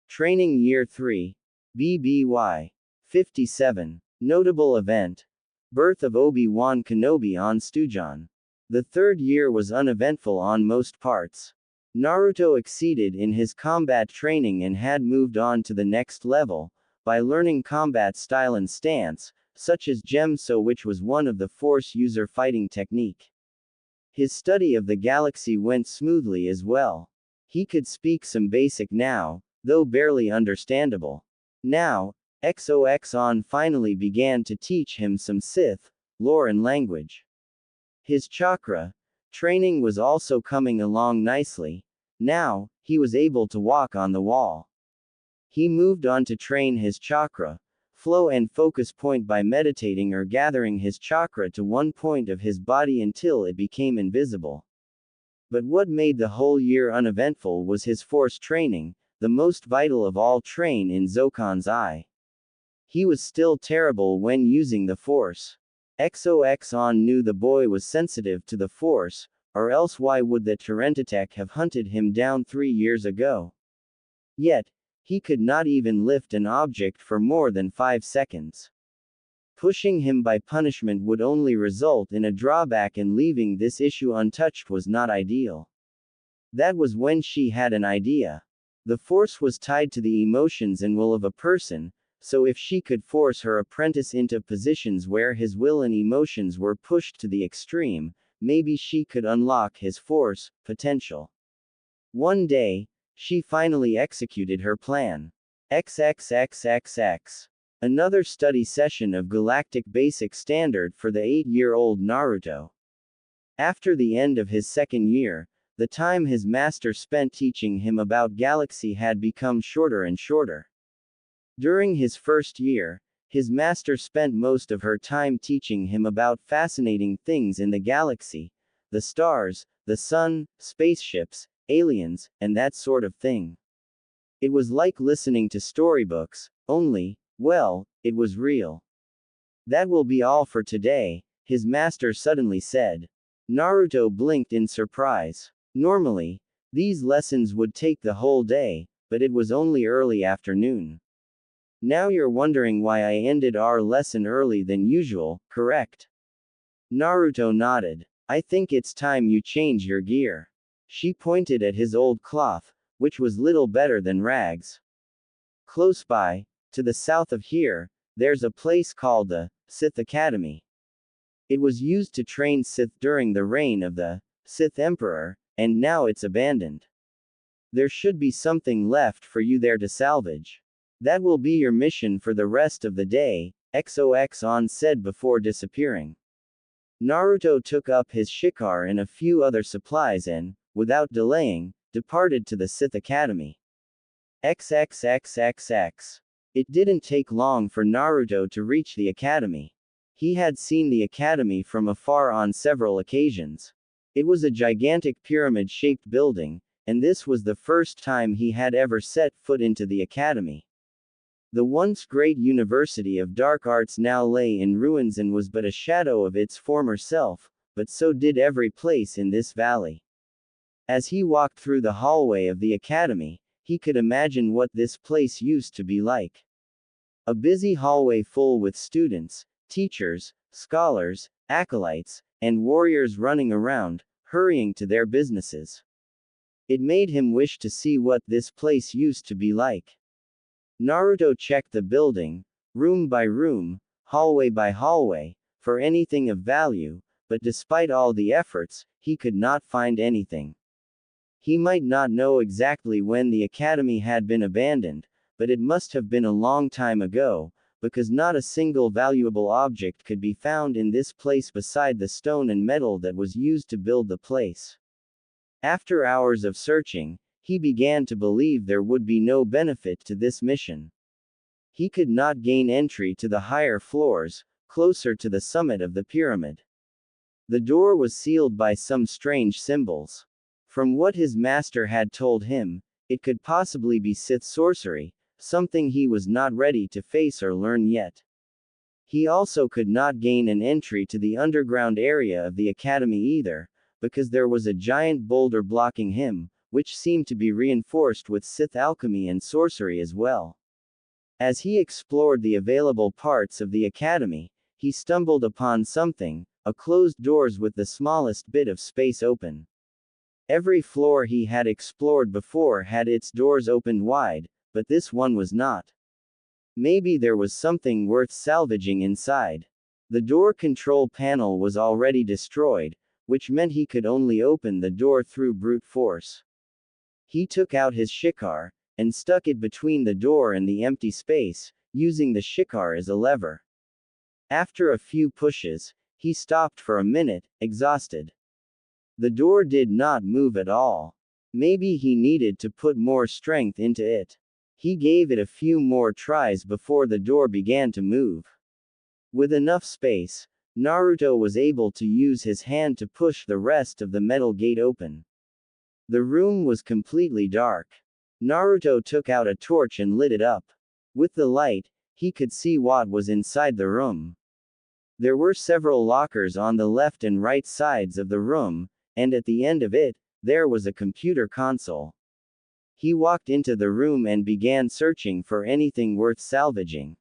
Training Year 3. BBY. 57. Notable event. Birth of Obi-Wan Kenobi on Stujon. The third year was uneventful on most parts. Naruto exceeded in his combat training and had moved on to the next level, by learning combat style and stance, such as Gemso, which was one of the Force user fighting technique. His study of the galaxy went smoothly as well. He could speak some basic now, though barely understandable. Now, XOXON finally began to teach him some Sith lore and language. His chakra training was also coming along nicely. Now, he was able to walk on the wall. He moved on to train his chakra flow and focus point by meditating or gathering his chakra to one point of his body until it became invisible. But what made the whole year uneventful was his force training, the most vital of all train in Zokan's eye. He was still terrible when using the force. XOXON knew the boy was sensitive to the force, or else why would the Tarentatech have hunted him down 3 years ago? Yet, he could not even lift an object for more than 5 seconds. Pushing him by punishment would only result in a drawback, and leaving this issue untouched was not ideal. That was when she had an idea. The force was tied to the emotions and will of a person, so if she could force her apprentice into positions where his will and emotions were pushed to the extreme, maybe she could unlock his force potential. One day, she finally executed her plan. XXXXX. Another study session of Galactic Basic Standard for the 8-year-old Naruto. After the end of his second year, the time his master spent teaching him about galaxy had become shorter and shorter. During his first year, his master spent most of her time teaching him about fascinating things in the galaxy, the stars, the sun, spaceships, aliens, and that sort of thing. It was like listening to storybooks, only, well, it was real. That will be all for today, his master suddenly said. Naruto blinked in surprise. Normally, these lessons would take the whole day, but it was only early afternoon. Now you're wondering why I ended our lesson early than usual, correct? Naruto nodded. I think it's time you change your gear. She pointed at his old cloth, which was little better than rags. Close by, to the south of here, there's a place called the Sith Academy. It was used to train Sith during the reign of the Sith Emperor, and now it's abandoned. There should be something left for you there to salvage. That will be your mission for the rest of the day, XOXON said before disappearing. Naruto took up his shikar and a few other supplies and, without delaying, departed to the Sith Academy. XXXXX. It didn't take long for Naruto to reach the academy. He had seen the academy from afar on several occasions. It was a gigantic pyramid-shaped building, and this was the first time he had ever set foot into the academy. The once great University of Dark Arts now lay in ruins and was but a shadow of its former self, but so did every place in this valley. As he walked through the hallway of the academy, he could imagine what this place used to be like. A busy hallway full with students, teachers, scholars, acolytes, and warriors running around, hurrying to their businesses. It made him wish to see what this place used to be like. Naruto checked the building, room by room, hallway by hallway, for anything of value, but despite all the efforts, he could not find anything. He might not know exactly when the academy had been abandoned, but it must have been a long time ago, because not a single valuable object could be found in this place beside the stone and metal that was used to build the place. After hours of searching, he began to believe there would be no benefit to this mission. He could not gain entry to the higher floors, closer to the summit of the pyramid. The door was sealed by some strange symbols. From what his master had told him, it could possibly be Sith sorcery, something he was not ready to face or learn yet. He also could not gain an entry to the underground area of the academy either, because there was a giant boulder blocking him, which seemed to be reinforced with Sith alchemy and sorcery as well. As he explored the available parts of the academy, he stumbled upon something, a closed doors with the smallest bit of space open. Every floor he had explored before had its doors opened wide, but this one was not. Maybe there was something worth salvaging inside. The door control panel was already destroyed, which meant he could only open the door through brute force. He took out his shikar, and stuck it between the door and the empty space, using the shikar as a lever. After a few pushes, he stopped for a minute, exhausted. The door did not move at all. Maybe he needed to put more strength into it. He gave it a few more tries before the door began to move. With enough space, Naruto was able to use his hand to push the rest of the metal gate open. The room was completely dark. Naruto took out a torch and lit it up. With the light, he could see what was inside the room. There were several lockers on the left and right sides of the room, and at the end of it, there was a computer console. He walked into the room and began searching for anything worth salvaging.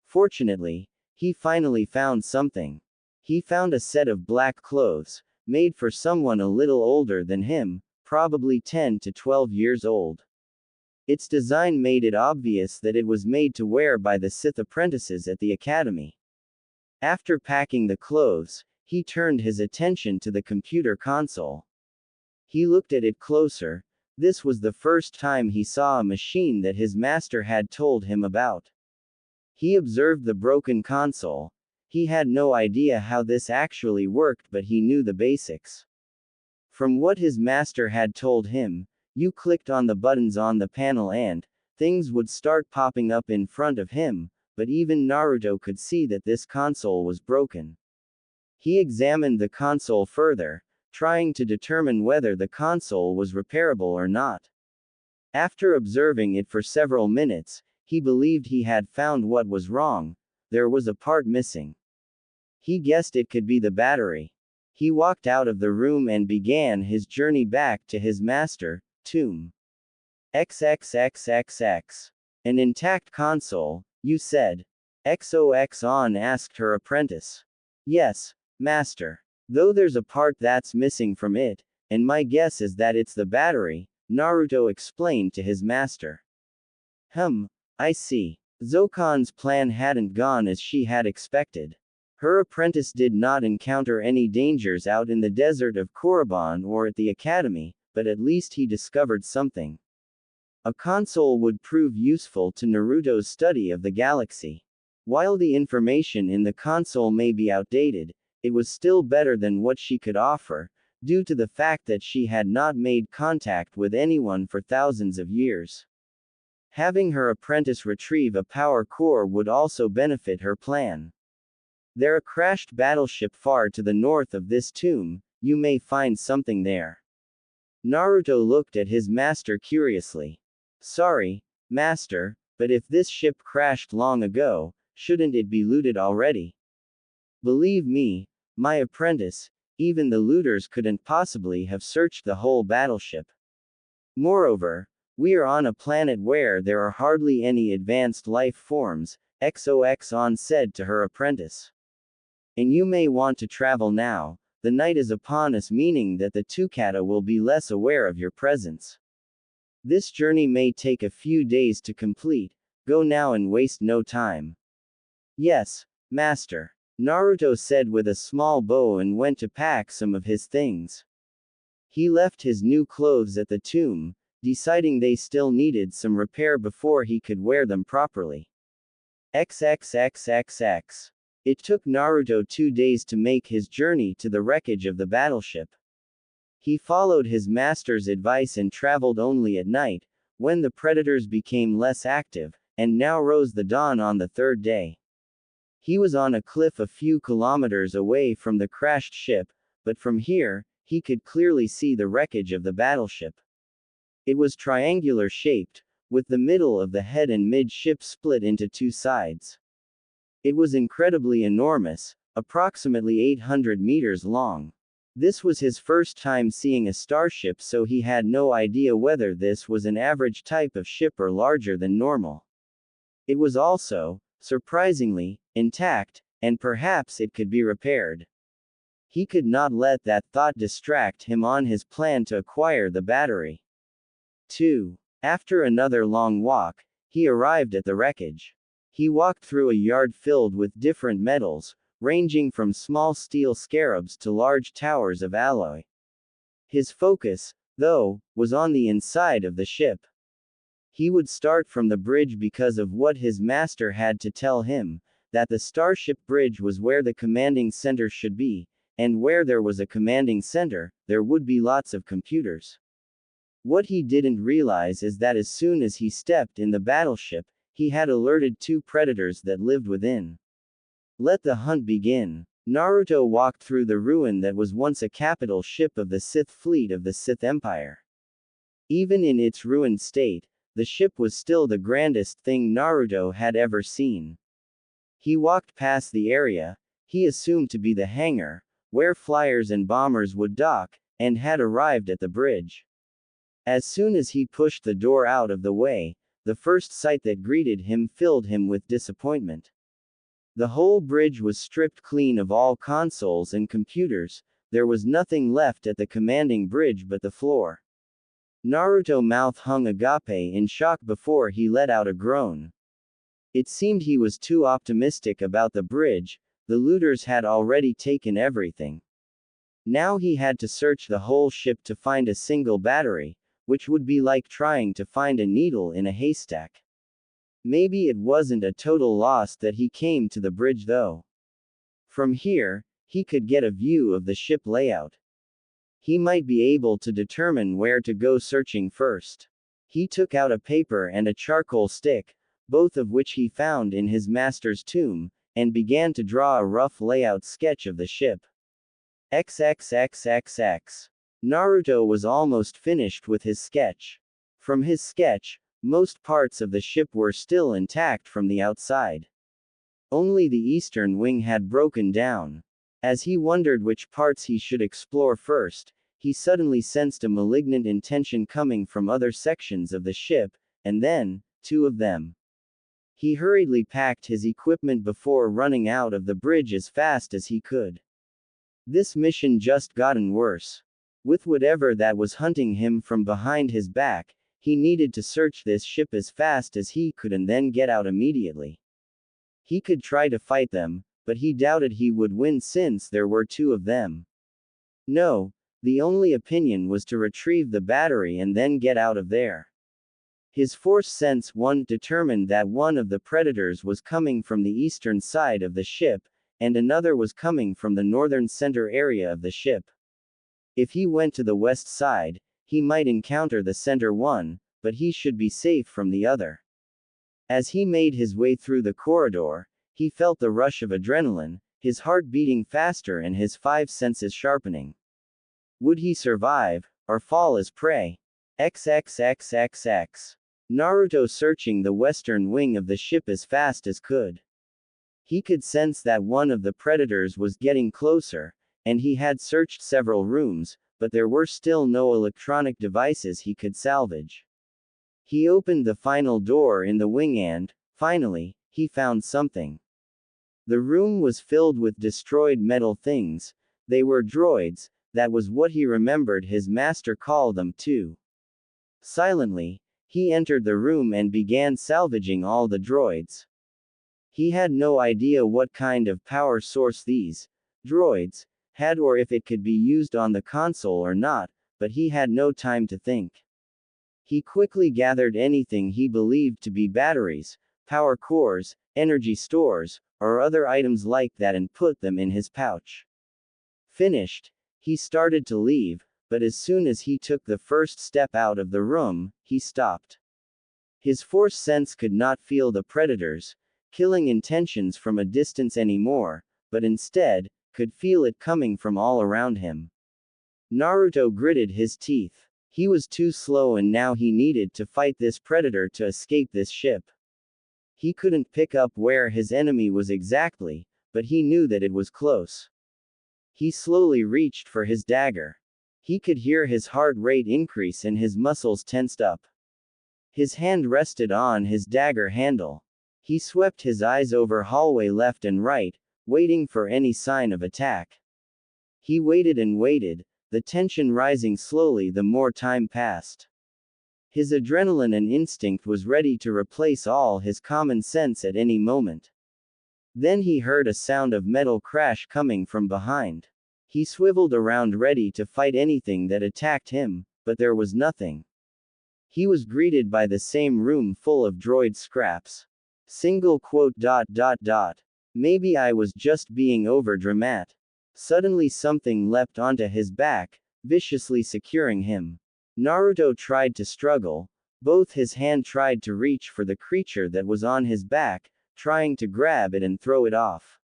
Fortunately, he finally found something. He found a set of black clothes, made for someone a little older than him, probably 10 to 12 years old. Its design made it obvious that it was made to wear by the Sith apprentices at the academy. After packing the clothes, he turned his attention to the computer console. He looked at it closer. This was the first time he saw a machine that his master had told him about. He observed the broken console. He had no idea how this actually worked, but he knew the basics. From what his master had told him, you clicked on the buttons on the panel and things would start popping up in front of him, but even Naruto could see that this console was broken. He examined the console further, trying to determine whether the console was repairable or not. After observing it for several minutes, he believed he had found what was wrong. There was a part missing. He guessed it could be the battery. He walked out of the room and began his journey back to his master, Tomb. XXXXX. An intact console, you said? XOX asked her apprentice. Yes, master. Though there's a part that's missing from it, and my guess is that it's the battery, Naruto explained to his master. I see. Zokan's plan hadn't gone as she had expected. Her apprentice did not encounter any dangers out in the desert of Korriban or at the academy, but at least he discovered something. A console would prove useful to Naruto's study of the galaxy. While the information in the console may be outdated, it was still better than what she could offer, due to the fact that she had not made contact with anyone for thousands of years. Having her apprentice retrieve a power core would also benefit her plan. There a crashed battleship far to the north of this tomb, you may find something there. Naruto looked at his master curiously. Sorry, master, but if this ship crashed long ago, shouldn't it be looted already? Believe me, my apprentice, even the looters couldn't possibly have searched the whole battleship. Moreover, we are on a planet where there are hardly any advanced life forms, XOX said to her apprentice. And you may want to travel now, the night is upon us, meaning that the Tukata will be less aware of your presence. This journey may take a few days to complete, go now and waste no time. Yes, master. Naruto said with a small bow and went to pack some of his things. He left his new clothes at the tomb, deciding they still needed some repair before he could wear them properly. XXXXX. It took Naruto 2 days to make his journey to the wreckage of the battleship. He followed his master's advice and traveled only at night, when the predators became less active, and now rose the dawn on the third day. He was on a cliff a few kilometers away from the crashed ship, but from here, he could clearly see the wreckage of the battleship. It was triangular shaped, with the middle of the head and mid-ship split into two sides. It was incredibly enormous, approximately 800 meters long. This was his first time seeing a starship, so he had no idea whether this was an average type of ship or larger than normal. It was also, surprisingly, intact, and perhaps it could be repaired. He could not let that thought distract him on his plan to acquire the battery. 2. After another long walk, he arrived at the wreckage. He walked through a yard filled with different metals, ranging from small steel scarabs to large towers of alloy. His focus, though, was on the inside of the ship. He would start from the bridge because of what his master had to tell him, that the starship bridge was where the commanding center should be, and where there was a commanding center, there would be lots of computers. What he didn't realize is that as soon as he stepped in the battleship, he had alerted two predators that lived within. Let the hunt begin. Naruto walked through the ruin that was once a capital ship of the Sith fleet of the Sith Empire. Even in its ruined state, the ship was still the grandest thing Naruto had ever seen. He walked past the area he assumed to be the hangar, where flyers and bombers would dock, and had arrived at the bridge. As soon as he pushed the door out of the way, the first sight that greeted him filled him with disappointment. The whole bridge was stripped clean of all consoles and computers. There was nothing left at the commanding bridge but the floor. Naruto's mouth hung agape in shock before he let out a groan. It seemed he was too optimistic about the bridge. The looters had already taken everything. Now he had to search the whole ship to find a single battery, which would be like trying to find a needle in a haystack. Maybe it wasn't a total loss that he came to the bridge though. From here, he could get a view of the ship layout. He might be able to determine where to go searching first. He took out a paper and a charcoal stick, both of which he found in his master's tomb, and began to draw a rough layout sketch of the ship. XXXXX. Naruto was almost finished with his sketch. From his sketch, most parts of the ship were still intact from the outside. Only the eastern wing had broken down. As he wondered which parts he should explore first, he suddenly sensed a malignant intention coming from other sections of the ship, and then, two of them. He hurriedly packed his equipment before running out of the bridge as fast as he could. This mission just gotten worse. With whatever that was hunting him from behind his back, he needed to search this ship as fast as he could and then get out immediately. He could try to fight them, but he doubted he would win since there were two of them. No, the only opinion was to retrieve the battery and then get out of there. His force sense determined that one of the predators was coming from the eastern side of the ship, and another was coming from the northern center area of the ship. If he went to the west side, he might encounter the center one, but he should be safe from the other. As he made his way through the corridor, he felt the rush of adrenaline, his heart beating faster and his five senses sharpening. Would he survive, or fall as prey? XXXXX. Naruto searching the western wing of the ship as fast as could. He could sense that one of the predators was getting closer, and he had searched several rooms, but there were still no electronic devices he could salvage. He opened the final door in the wing and, finally, he found something. The room was filled with destroyed metal things. They were droids, that was what he remembered his master called them too. Silently, he entered the room and began salvaging all the droids. He had no idea what kind of power source these droids had or if it could be used on the console or not, but he had no time to think. He quickly gathered anything he believed to be batteries, power cores, energy stores, or other items like that and put them in his pouch. Finished, he started to leave, but as soon as he took the first step out of the room, he stopped. His force sense could not feel the predator's killing intentions from a distance anymore, but instead, could feel it coming from all around him. Naruto gritted his teeth. He was too slow and now he needed to fight this predator to escape this ship. He couldn't pick up where his enemy was exactly, but he knew that it was close. He slowly reached for his dagger. He could hear his heart rate increase and his muscles tensed up. His hand rested on his dagger handle. He swept his eyes over hallway left and right, waiting for any sign of attack. He waited and waited, the tension rising slowly the more time passed. His adrenaline and instinct was ready to replace all his common sense at any moment. Then he heard a sound of metal crash coming from behind. He swiveled around ready to fight anything that attacked him, but there was nothing. He was greeted by the same room full of droid scraps. Single quote. Maybe I was just being overdramatic. Suddenly something leapt onto his back, viciously securing him. Naruto tried to struggle. Both his hand tried to reach for the creature that was on his back, trying to grab it and throw it off.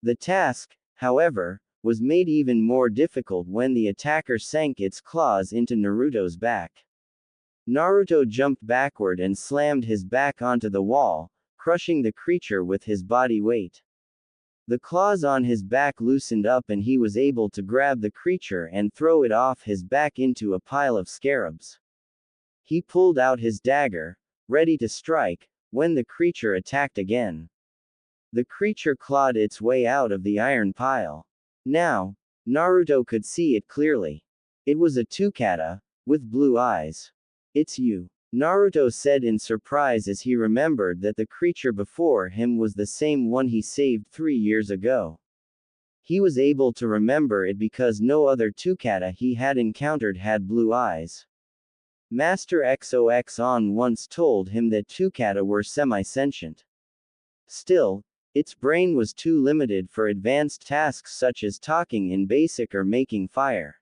The task, however, was made even more difficult when the attacker sank its claws into Naruto's back. Naruto jumped backward and slammed his back onto the wall, crushing the creature with his body weight. The claws on his back loosened up and he was able to grab the creature and throw it off his back into a pile of scarabs. He pulled out his dagger, ready to strike, when the creature attacked again. The creature clawed its way out of the iron pile. Now, Naruto could see it clearly. It was a Tukata, with blue eyes. "It's you," Naruto said in surprise as he remembered that the creature before him was the same one he saved 3 years ago. He was able to remember it because no other Tukata he had encountered had blue eyes. Master XOXon once told him that Tukata were semi-sentient. Still, its brain was too limited for advanced tasks such as talking in basic or making fire.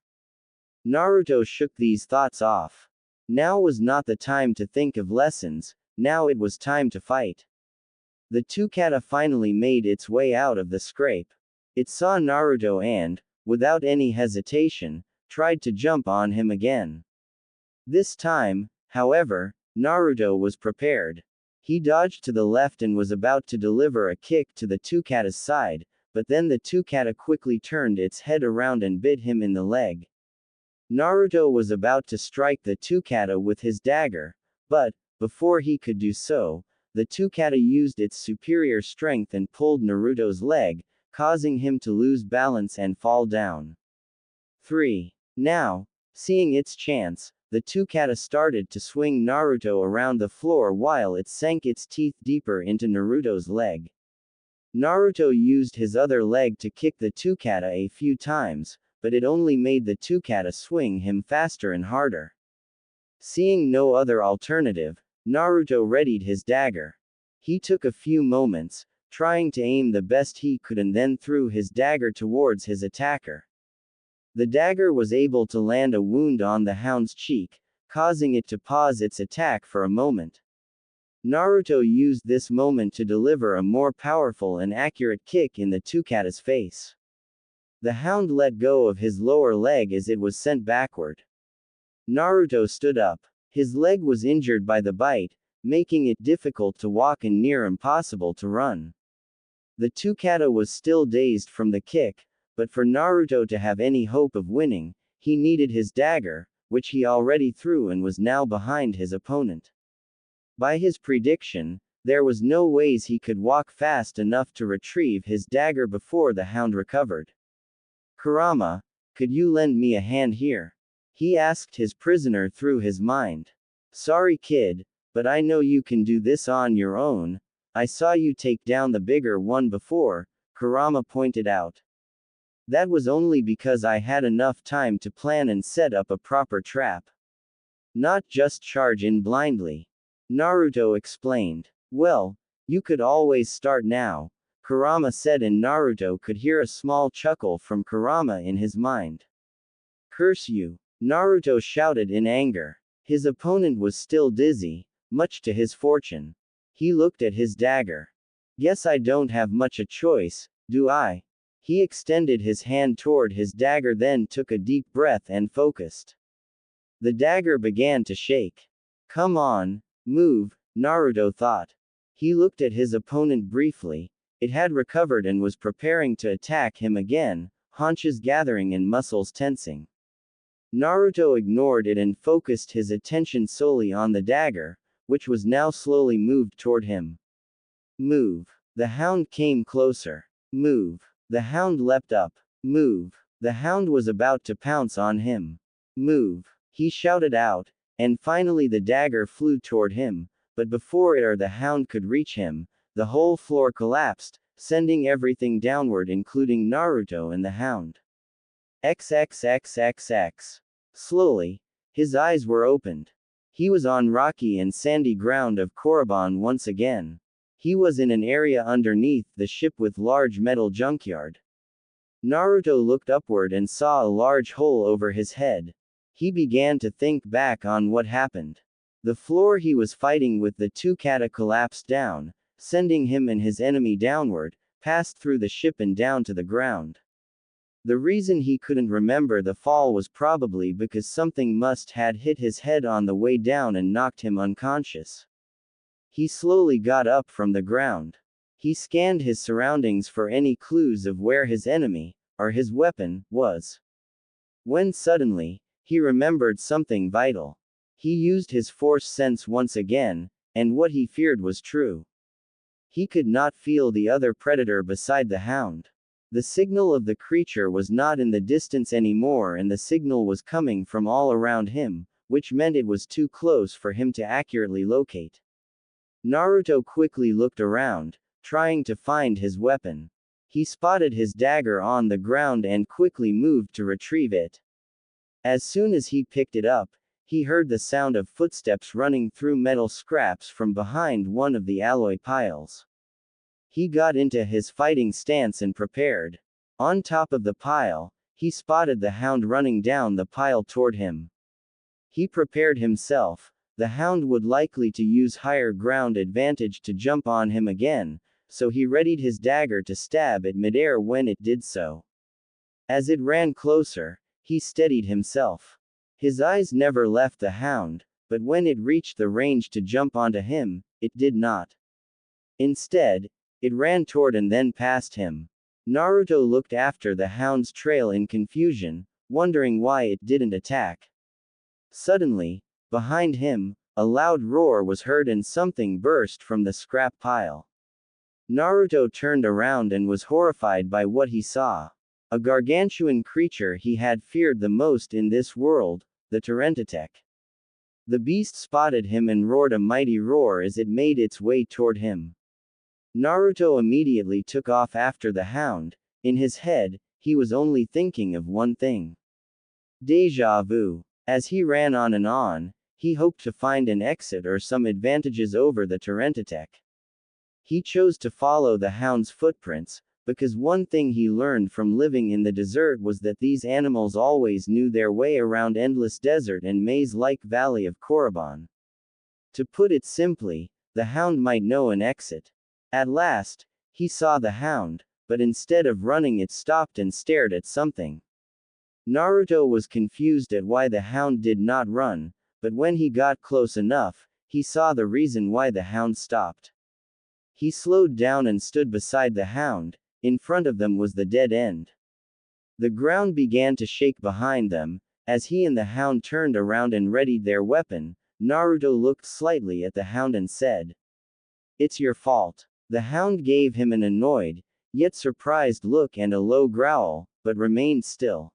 Naruto shook these thoughts off. Now was not the time to think of lessons, now it was time to fight. The Tukata finally made its way out of the scrape. It saw Naruto and, without any hesitation, tried to jump on him again. This time, however, Naruto was prepared. He dodged to the left and was about to deliver a kick to the Tukata's side, but then the Tukata quickly turned its head around and bit him in the leg. Naruto was about to strike the Tukata with his dagger, but, before he could do so, the Tukata used its superior strength and pulled Naruto's leg, causing him to lose balance and fall down. 3. Now, seeing its chance, the Tukata started to swing Naruto around the floor while it sank its teeth deeper into Naruto's leg. Naruto used his other leg to kick the Tukata a few times, but it only made the Tukata swing him faster and harder. Seeing no other alternative, Naruto readied his dagger. He took a few moments, trying to aim the best he could and then threw his dagger towards his attacker. The dagger was able to land a wound on the hound's cheek, causing it to pause its attack for a moment. Naruto used this moment to deliver a more powerful and accurate kick in the Tukata's face. The hound let go of his lower leg as it was sent backward. Naruto stood up. His leg was injured by the bite, making it difficult to walk and near impossible to run. The Tukata was still dazed from the kick, but for Naruto to have any hope of winning, he needed his dagger, which he already threw and was now behind his opponent. By his prediction, there was no ways he could walk fast enough to retrieve his dagger before the hound recovered. "Kurama, could you lend me a hand here?" he asked his prisoner through his mind. "Sorry kid, but I know you can do this on your own. I saw you take down the bigger one before," Kurama pointed out. "That was only because I had enough time to plan and set up a proper trap. Not just charge in blindly," Naruto explained. "Well, You could always start now, Kurama said, and Naruto could hear a small chuckle from Kurama in his mind. Curse you! Naruto shouted in anger. His opponent was still dizzy, much to his fortune. He looked at his dagger. Guess I don't have much a choice, do I? He extended his hand toward his dagger, then took a deep breath and focused. The dagger began to shake. Come on, move, Naruto thought. He looked at his opponent briefly. It had recovered and was preparing to attack him again, haunches gathering and muscles tensing. Naruto ignored it and focused his attention solely on the dagger, which was now slowly moved toward him. Move. The hound came closer. Move. The hound leapt up. Move. The hound was about to pounce on him. Move. He shouted out, and finally the dagger flew toward him, but before it or the hound could reach him, the whole floor collapsed, sending everything downward including Naruto and the hound. XXXXX. Slowly, his eyes were opened. He was on rocky and sandy ground of Korriban once again. He was in an area underneath the ship with large metal junkyard. Naruto looked upward and saw a large hole over his head. He began to think back on what happened. The floor he was fighting with the two kata collapsed down, sending him and his enemy downward, passed through the ship and down to the ground. The reason he couldn't remember the fall was probably because something must had hit his head on the way down and knocked him unconscious. He slowly got up from the ground. He scanned his surroundings for any clues of where his enemy, or his weapon, was. When suddenly, he remembered something vital. He used his force sense once again, and what he feared was true. He could not feel the other predator beside the hound. The signal of the creature was not in the distance anymore, and the signal was coming from all around him, which meant it was too close for him to accurately locate. Naruto quickly looked around, trying to find his weapon. He spotted his dagger on the ground and quickly moved to retrieve it. As soon as he picked it up, he heard the sound of footsteps running through metal scraps from behind one of the alloy piles. He got into his fighting stance and prepared. On top of the pile, he spotted the hound running down the pile toward him. He prepared himself. The hound would likely to use higher ground advantage to jump on him again, so he readied his dagger to stab it midair when it did so. As it ran closer, he steadied himself. His eyes never left the hound, but when it reached the range to jump onto him, it did not. Instead, it ran toward and then past him. Naruto looked after the hound's trail in confusion, wondering why it didn't attack. Suddenly, behind him, a loud roar was heard and something burst from the scrap pile. Naruto turned around and was horrified by what he saw. A gargantuan creature he had feared the most in this world, the Tarentetech. The beast spotted him and roared a mighty roar as it made its way toward him. Naruto immediately took off after the hound. In his head, he was only thinking of one thing. Deja vu. As he ran on, he hoped to find an exit or some advantages over the Tarentetech. He chose to follow the hound's footprints, because one thing he learned from living in the desert was that these animals always knew their way around endless desert and maze-like valley of Korriban. To put it simply, the hound might know an exit. At last, he saw the hound, but instead of running it stopped and stared at something. Naruto was confused at why the hound did not run, but when he got close enough, he saw the reason why the hound stopped. He slowed down and stood beside the hound. In front of them was the dead end. The ground began to shake behind them. As he and the hound turned around and readied their weapon, Naruto looked slightly at the hound and said, "It's your fault." The hound gave him an annoyed, yet surprised look and a low growl, but remained still.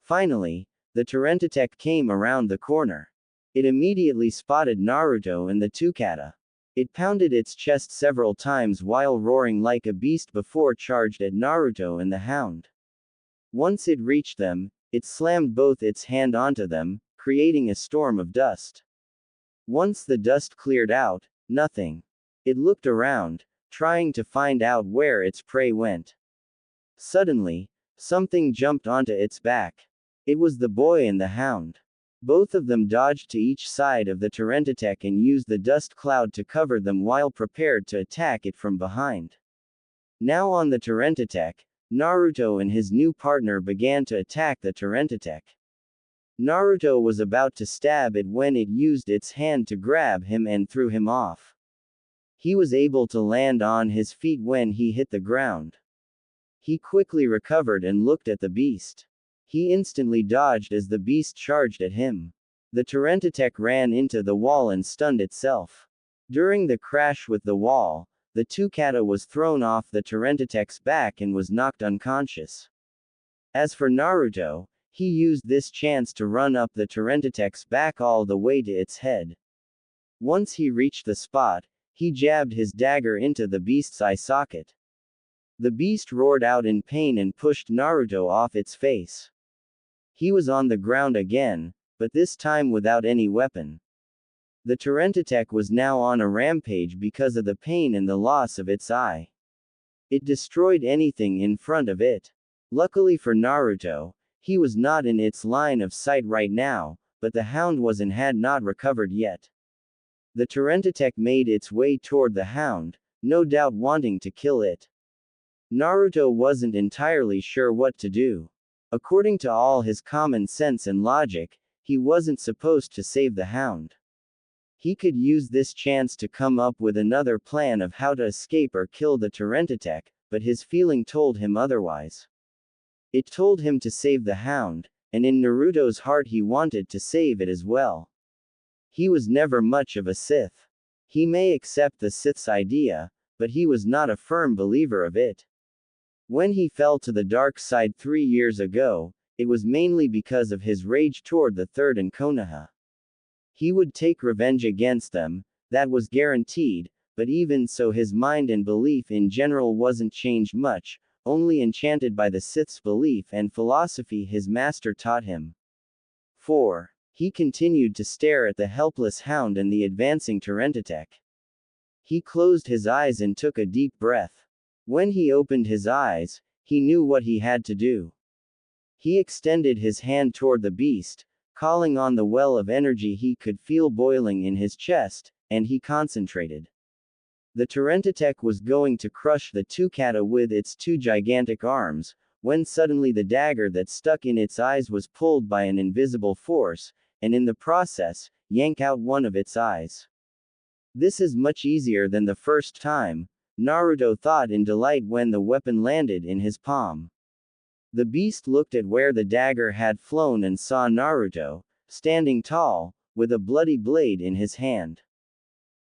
Finally, the Tarentetech came around the corner. It immediately spotted Naruto and the two kata. It pounded its chest several times while roaring like a beast before charged at Naruto and the hound. Once it reached them, it slammed both its hand onto them, creating a storm of dust. Once the dust cleared out, nothing. It looked around, trying to find out where its prey went. Suddenly, something jumped onto its back. It was the boy and the hound. Both of them dodged to each side of the Tyranitek and used the dust cloud to cover them while prepared to attack it from behind. Now on the Tyranitek, Naruto and his new partner began to attack the Tyranitek. Naruto was about to stab it when it used its hand to grab him and threw him off. He was able to land on his feet when he hit the ground. He quickly recovered and looked at the beast. He instantly dodged as the beast charged at him. The Tyranitek ran into the wall and stunned itself. During the crash with the wall, the Tukata was thrown off the Tyranitek's back and was knocked unconscious. As for Naruto, he used this chance to run up the Tyranitek's back all the way to its head. Once he reached the spot, he jabbed his dagger into the beast's eye socket. The beast roared out in pain and pushed Naruto off its face. He was on the ground again, but this time without any weapon. The Tyranitek was now on a rampage because of the pain and the loss of its eye. It destroyed anything in front of it. Luckily for Naruto, he was not in its line of sight right now, but the hound was and had not recovered yet. The Tyranitek made its way toward the hound, no doubt wanting to kill it. Naruto wasn't entirely sure what to do. According to all his common sense and logic, he wasn't supposed to save the hound. He could use this chance to come up with another plan of how to escape or kill the Tyranitek, but his feeling told him otherwise. It told him to save the hound, and in Naruto's heart he wanted to save it as well. He was never much of a Sith. He may accept the Sith's idea, but he was not a firm believer of it. When he fell to the dark side 3 years ago, it was mainly because of his rage toward the Third and Konoha. He would take revenge against them, that was guaranteed, but even so his mind and belief in general wasn't changed much, only enchanted by the Sith's belief and philosophy his master taught him. 4. He continued to stare at the helpless hound and the advancing Tyranitek. He closed his eyes and took a deep breath. When he opened his eyes, he knew what he had to do. He extended his hand toward the beast, calling on the well of energy he could feel boiling in his chest, and he concentrated. The Tyranitek was going to crush the Tukata with its 2 gigantic arms, when suddenly the dagger that stuck in its eyes was pulled by an invisible force, and in the process, yank out one of its eyes. This is much easier than the first time, Naruto thought in delight when the weapon landed in his palm. The beast looked at where the dagger had flown and saw Naruto, standing tall, with a bloody blade in his hand.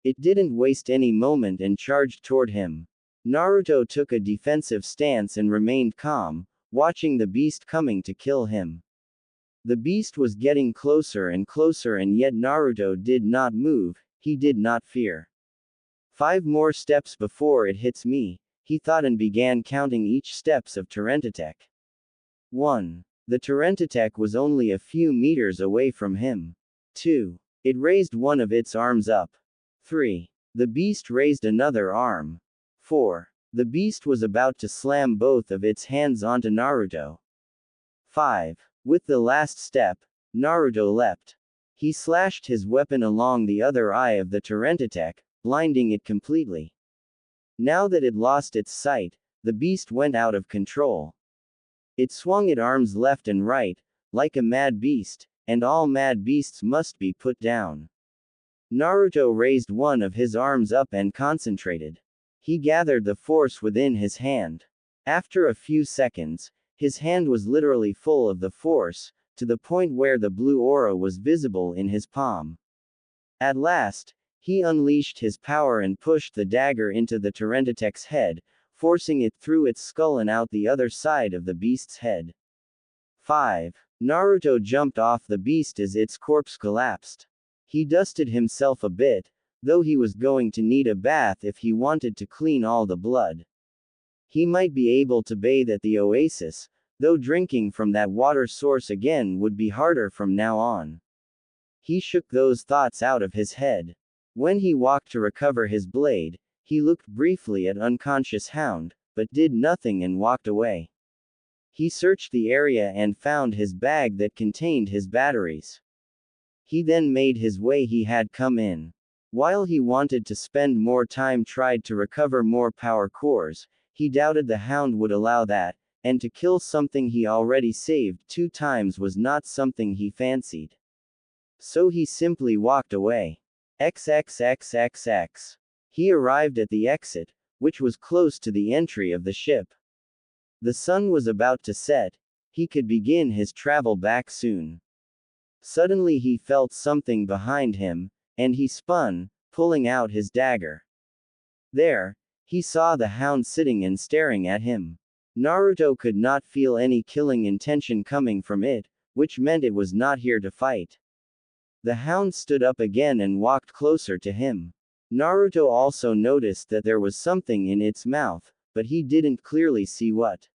It didn't waste any moment and charged toward him. Naruto took a defensive stance and remained calm, watching the beast coming to kill him. The beast was getting closer and closer and yet Naruto did not move, he did not fear. 5 more steps before it hits me, he thought and began counting each steps of Tyranitek. 1. The Tyranitek was only a few meters away from him. 2. It raised one of its arms up. 3. The beast raised another arm. 4. The beast was about to slam both of its hands onto Naruto. 5. With the last step, Naruto leapt. He slashed his weapon along the other eye of the Tyranitek, blinding it completely. Now that it lost its sight, the beast went out of control. It swung its arms left and right, like a mad beast, and all mad beasts must be put down. Naruto raised one of his arms up and concentrated. He gathered the force within his hand. After a few seconds, his hand was literally full of the force, to the point where the blue aura was visible in his palm. At last, he unleashed his power and pushed the dagger into the Tyranitek's head, forcing it through its skull and out the other side of the beast's head. 5. Naruto jumped off the beast as its corpse collapsed. He dusted himself a bit, though he was going to need a bath if he wanted to clean all the blood. He might be able to bathe at the oasis, though drinking from that water source again would be harder from now on. He shook those thoughts out of his head. When he walked to recover his blade, He looked briefly at unconscious Hound, but did nothing and walked away. He searched the area and found his bag that contained his batteries. He then made his way he had come in. While he wanted to spend more time tried to recover more power cores, he doubted the Hound would allow that, and to kill something he already saved 2 times was not something he fancied. So he simply walked away. XXXXX. He arrived at the exit, which was close to the entry of the ship. The sun was about to set. He could begin his travel back soon. Suddenly he felt something behind him, and he spun, pulling out his dagger. There, he saw the Hound sitting and staring at him. Naruto could not feel any killing intention coming from it, which meant it was not here to fight. The Hound stood up again and walked closer to him. Naruto also noticed that there was something in its mouth, but he didn't clearly see what.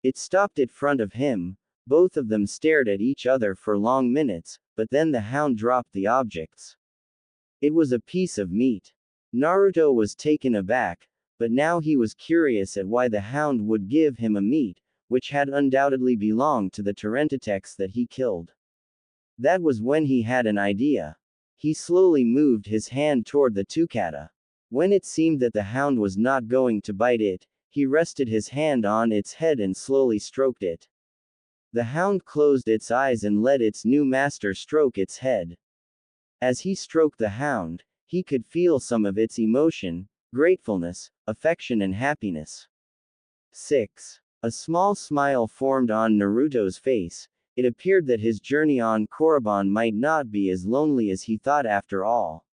It stopped in front of him. Both of them stared at each other for long minutes, but then the Hound dropped the objects. It was a piece of meat. Naruto was taken aback, but now he was curious at why the Hound would give him a meat, which had undoubtedly belonged to the Tyranidax that he killed. That was when he had an idea. He slowly moved his hand toward the Tukata. When it seemed that the Hound was not going to bite it, he rested his hand on its head and slowly stroked it. The Hound closed its eyes and let its new master stroke its head. As he stroked the Hound, he could feel some of its emotion, gratefulness, affection and happiness. 6. A small smile formed on Naruto's face. It appeared that his journey on Korriban might not be as lonely as he thought after all.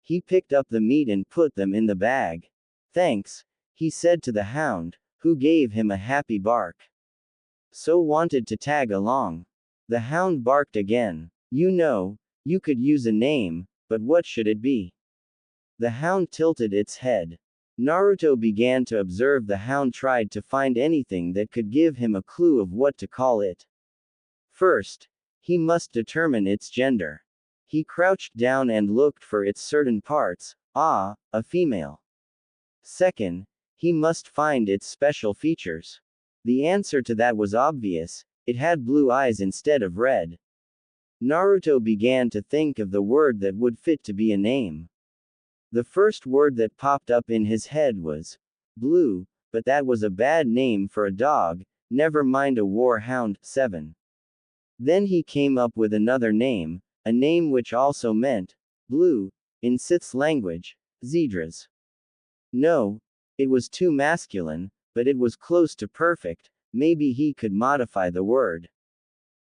He picked up the meat and put them in the bag. Thanks, he said to the Hound, who gave him a happy bark. So wanted to tag along. The Hound barked again. You know, you could use a name, but what should it be? The Hound tilted its head. Naruto began to observe the Hound tried to find anything that could give him a clue of what to call it. First, he must determine its gender. He crouched down and looked for its certain parts. Ah, a female. Second, he must find its special features. The answer to that was obvious. It had blue eyes instead of red. Naruto began to think of the word that would fit to be a name. The first word that popped up in his head was blue, but that was a bad name for a dog, never mind a war hound. 7. Then he came up with another name, a name which also meant blue, in Sith's language, Zedras. No, it was too masculine, but it was close to perfect. Maybe he could modify the word.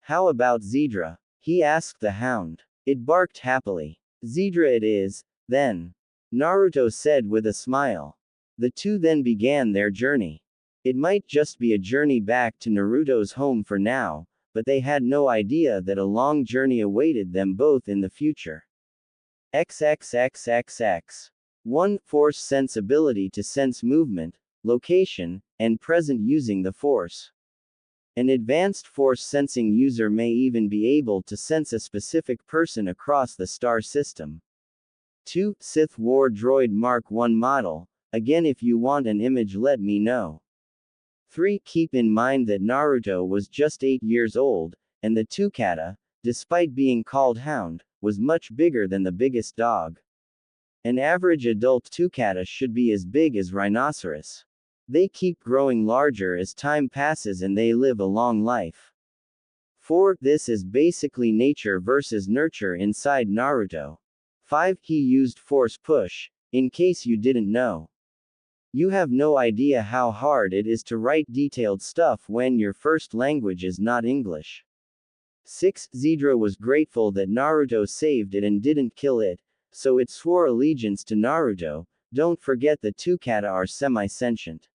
How about Zedra? He asked the Hound. It barked happily. Zedra it is, then. Naruto said with a smile. The two then began their journey. It might just be a journey back to Naruto's home for now, but they had no idea that a long journey awaited them both in the future. XXXXX. 1. Force sense ability to sense movement, location, and present using the Force. An advanced Force sensing user may even be able to sense a specific person across the star system. 2. Sith War Droid Mark 1 model. Again, if you want an image, let me know. 3. Keep in mind that Naruto was just 8 years old, and the Tukata, despite being called Hound, was much bigger than the biggest dog. An average adult Tukata should be as big as rhinoceros. They keep growing larger as time passes and they live a long life. 4. This is basically nature versus nurture inside Naruto. 5. He used Force Push, in case you didn't know. You have no idea how hard it is to write detailed stuff when your first language is not English. 6. Zedra was grateful that Naruto saved it and didn't kill it, so it swore allegiance to Naruto. Don't forget the Tukata are semi-sentient.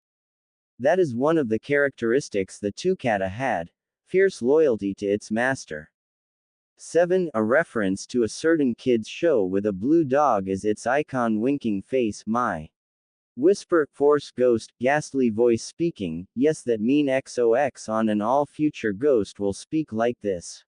That is one of the characteristics the Tukata had, fierce loyalty to its master. 7. A reference to a certain kids show with a blue dog as its icon, winking face. My whisper, Force Ghost, ghastly voice speaking. Yes, that mean XOX on an all future ghost will speak like this.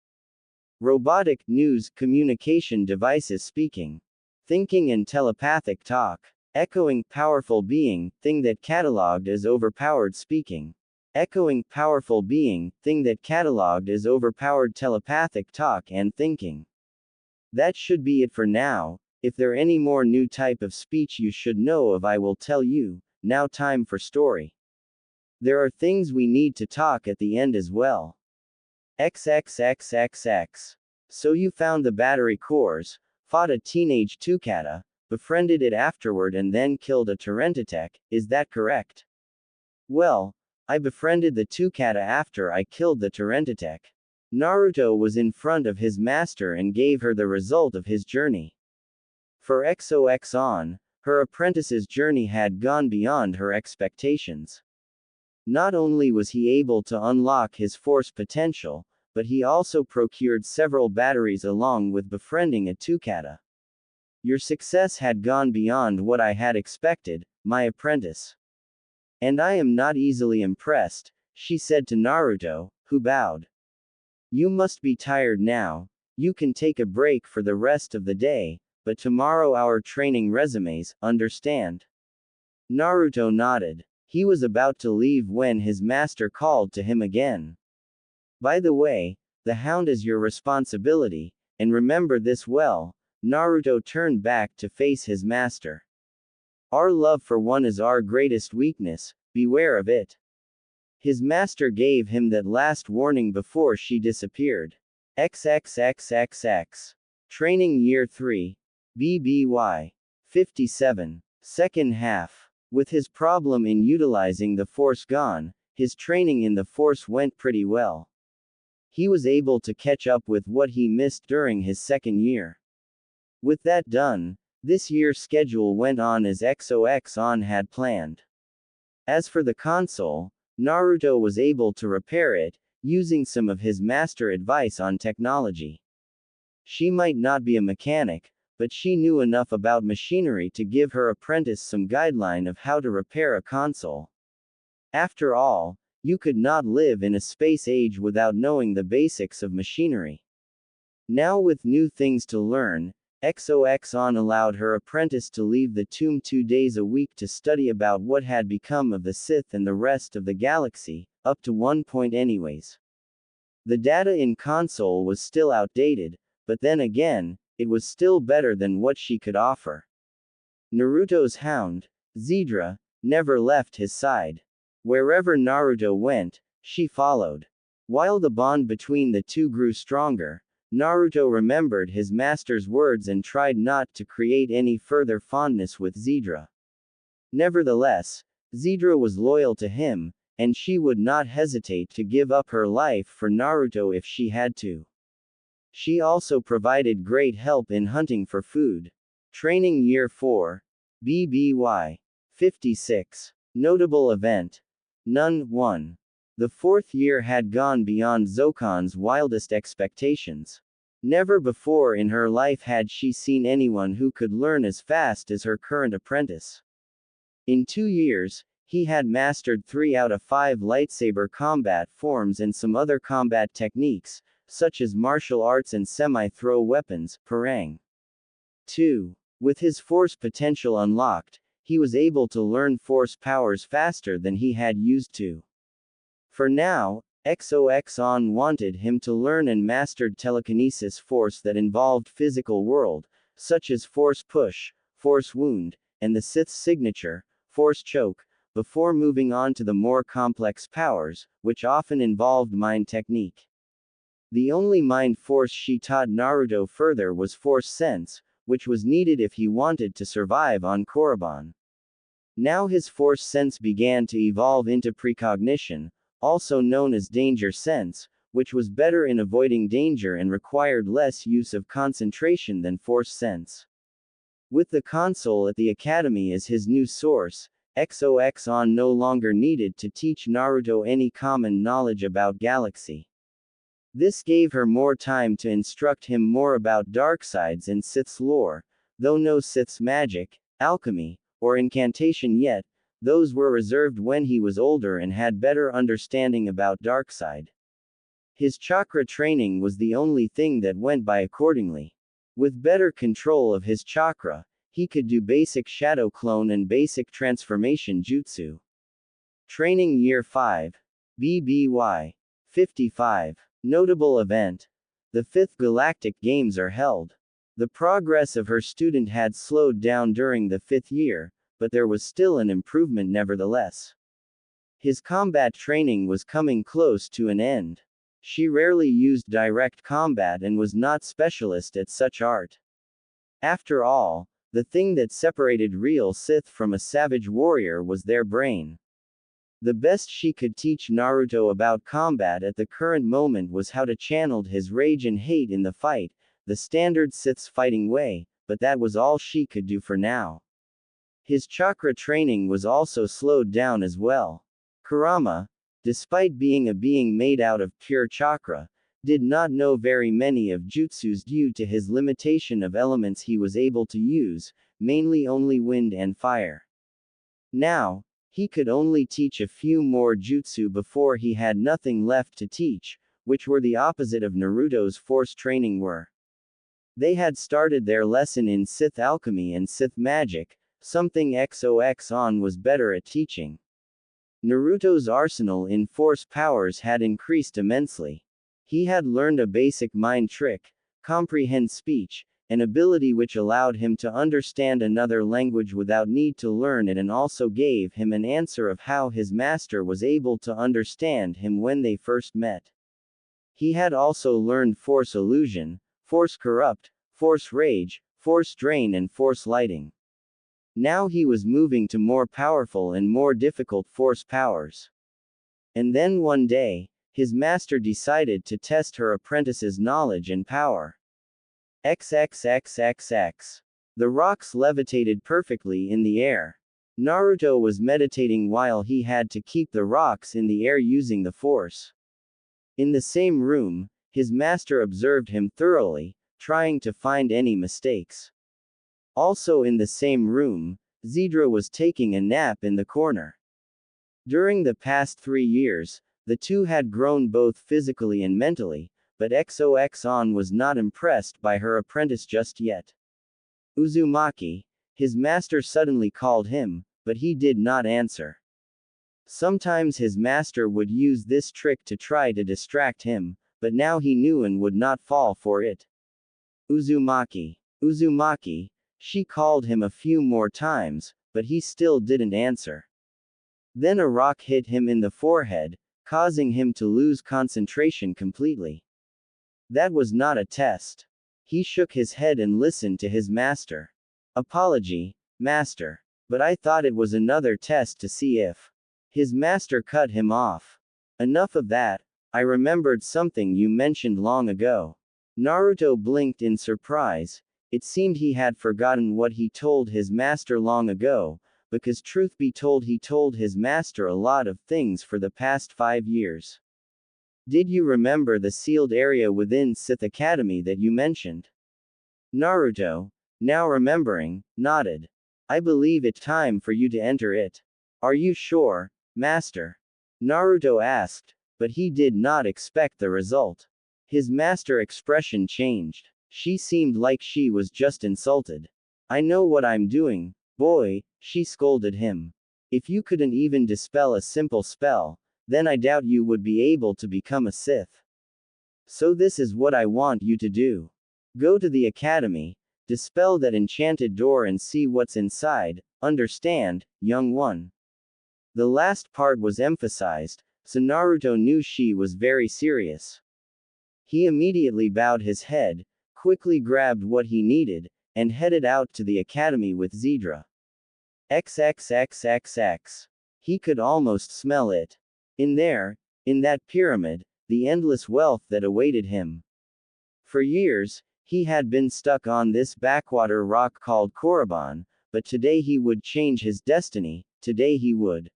Robotic, news, communication devices speaking. Thinking and telepathic talk. Echoing powerful being, thing that cataloged as overpowered speaking. Echoing powerful being, thing that cataloged as overpowered telepathic talk and thinking. That should be it for now. If there any more new type of speech you should know of, I will tell you. Now time for story. There are things we need to talk at the end as well. XXXXX. So you found the battery cores, fought a teenage Tukata, befriended it afterward and then killed a Tarentatech, is that correct? Well, I befriended the Tukata after I killed the Tarentatech. Naruto was in front of his master and gave her the result of his journey. For XOX, her apprentice's journey had gone beyond her expectations. Not only was he able to unlock his force potential, but he also procured several batteries along with befriending a Tukata. Your success had gone beyond what I had expected, my apprentice. And I am not easily impressed, she said to Naruto, who bowed. You must be tired now, you can take a break for the rest of the day, but tomorrow our training resumes, understand? Naruto nodded. He was about to leave when his master called to him again. By the way, the hound is your responsibility, and remember this well. Naruto turned back to face his master. Our love for one is our greatest weakness, beware of it. His master gave him that last warning before she disappeared. XXXXX. Training Year 3. BBY. 57. Second half. With his problem in utilizing the force gone, his training in the force went pretty well. He was able to catch up with what he missed during his second year. With that done, this year's schedule went on as XOX had planned. As for the console, Naruto was able to repair it, using some of his master advice on technology. She might not be a mechanic, but she knew enough about machinery to give her apprentice some guideline of how to repair a console. After all, you could not live in a space age without knowing the basics of machinery. Now with new things to learn, XOX allowed her apprentice to leave the tomb 2 days a week to study about what had become of the Sith and the rest of the galaxy, up to one point anyways. The data in console was still outdated, but then again, it was still better than what she could offer. Naruto's hound, Zidra, never left his side. Wherever Naruto went, she followed. While the bond between the two grew stronger, Naruto remembered his master's words and tried not to create any further fondness with Zidra. Nevertheless, Zidra was loyal to him, and she would not hesitate to give up her life for Naruto if she had to. She also provided great help in hunting for food. Training Year 4. BBY. 56. Notable event. None 1. The fourth year had gone beyond Zokan's wildest expectations. Never before in her life had she seen anyone who could learn as fast as her current apprentice. In 2 years, he had mastered 3 out of 5 lightsaber combat forms and some other combat techniques, such as martial arts and semi-throw weapons, parang. 2. With his force potential unlocked, he was able to learn force powers faster than he had used to. For now, XOX wanted him to learn and mastered telekinesis force that involved physical world, such as force push, force wound, and the Sith's signature, force choke, before moving on to the more complex powers, which often involved mind technique. The only mind force she taught Naruto further was force sense, which was needed if he wanted to survive on Korriban. Now his force sense began to evolve into precognition, also known as danger sense, which was better in avoiding danger and required less use of concentration than force sense. With the console at the academy as his new source, XOX no longer needed to teach Naruto any common knowledge about galaxy. This gave her more time to instruct him more about darksides and Sith's lore, though no Sith's magic, alchemy, or incantation yet. Those were reserved when he was older and had better understanding about darkside. His chakra training was the only thing that went by accordingly. With better control of his chakra, He could do basic shadow clone and basic transformation jutsu. Training Year 5. BBY. 55. Notable event. The 5th Galactic Games are held. The progress of her student had slowed down during the 5th year, but there was still an improvement nevertheless. His combat training was coming close to an end. She rarely used direct combat and was not specialist at such art. After all, the thing that separated real Sith from a savage warrior was their brain. The best she could teach Naruto about combat at the current moment was how to channel his rage and hate in the fight, the standard Sith's fighting way, but that was all she could do for now. His chakra training was also slowed down as well. Kurama, despite being a being made out of pure chakra, did not know very many of jutsus due to his limitation of elements he was able to use, mainly only wind and fire. Now, he could only teach a few more jutsu before he had nothing left to teach, which were the opposite of Naruto's force training were. They had started their lesson in Sith alchemy and Sith magic, something XOX was better at teaching. Naruto's arsenal in force powers had increased immensely. He had learned a basic mind trick, comprehend speech, an ability which allowed him to understand another language without need to learn it, and also gave him an answer of how his master was able to understand him when they first met. He had also learned force illusion, force corrupt, force rage, force drain and force lighting. Now he was moving to more powerful and more difficult force powers. And then one day, his master decided to test her apprentice's knowledge and power. XXXXX. The rocks levitated perfectly in the air. Naruto was meditating while he had to keep the rocks in the air using the force. In the same room, his master observed him thoroughly, trying to find any mistakes. Also in the same room, Zidra was taking a nap in the corner. During the past 3 years, the two had grown both physically and mentally, but XOX was not impressed by her apprentice just yet. Uzumaki, his master suddenly called him, but he did not answer. Sometimes his master would use this trick to try to distract him, but now he knew and would not fall for it. Uzumaki. Uzumaki. She called him a few more times, but he still didn't answer. Then a rock hit him in the forehead, causing him to lose concentration completely. That was not a test. He shook his head and listened to his master. Apology, master. But I thought it was another test to see if. His master cut him off. Enough of that, I remembered something you mentioned long ago. Naruto blinked in surprise. It seemed he had forgotten what he told his master long ago, because truth be told he told his master a lot of things for the past 5 years. Did you remember the sealed area within Sith Academy that you mentioned? Naruto, now remembering, nodded. I believe it's time for you to enter it. Are you sure, master? Naruto asked, but he did not expect the result. His master expression changed. She seemed like she was just insulted. I know what I'm doing, boy, she scolded him. If you couldn't even dispel a simple spell, then I doubt you would be able to become a Sith. So this is what I want you to do. Go to the academy, dispel that enchanted door and see what's inside, understand, young one. The last part was emphasized, so Naruto knew she was very serious. He immediately bowed his head, quickly grabbed what he needed, and headed out to the academy with Zidra. XXXXX. He could almost smell it. In there, in that pyramid, the endless wealth that awaited him. For years, he had been stuck on this backwater rock called Korriban, but today he would change his destiny, today he would.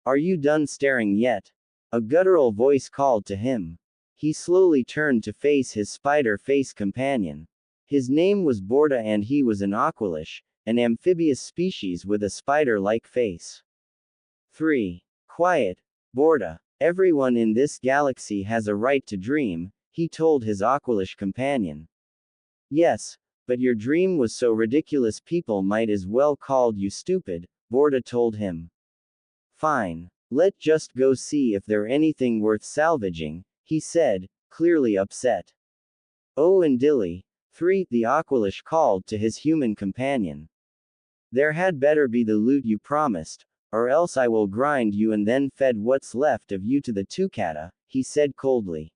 Are you done staring yet? A guttural voice called to him. He slowly turned to face his spider face companion. His name was Borda and he was an aqualish, an amphibious species with a spider-like face. 3. Quiet, Borda. Everyone in this galaxy has a right to dream, he told his aqualish companion. Yes, But your dream was so ridiculous people might as well called you stupid, Borda told him. Fine. Let's just go see if there anything worth salvaging, he said, clearly upset. Oh, and Dilly. 3. The Aqualish called to his human companion. There had better be the loot you promised, or else I will grind you and then fed what's left of you to the Tukata, he said coldly.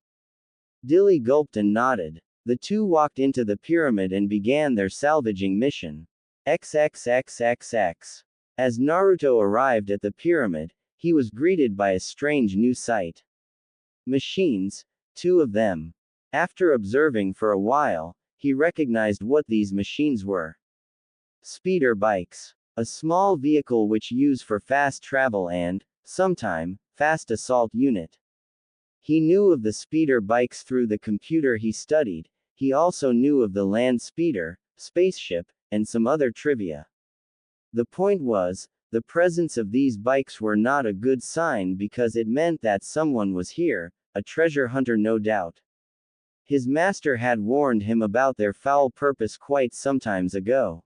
Dilly gulped and nodded. The two walked into the pyramid and began their salvaging mission. XXXXX. As Naruto arrived at the pyramid, he was greeted by a strange new sight. Machines, 2 of them. After observing for a while, he recognized what these machines were. Speeder bikes. A small vehicle which used for fast travel and, sometime, fast assault unit. He knew of the speeder bikes through the computer he studied. He also knew of the land speeder, spaceship, and some other trivia. The point was, the presence of these bikes were not a good sign because it meant that someone was here, a treasure hunter no doubt. His master had warned him about their foul purpose quite some times ago.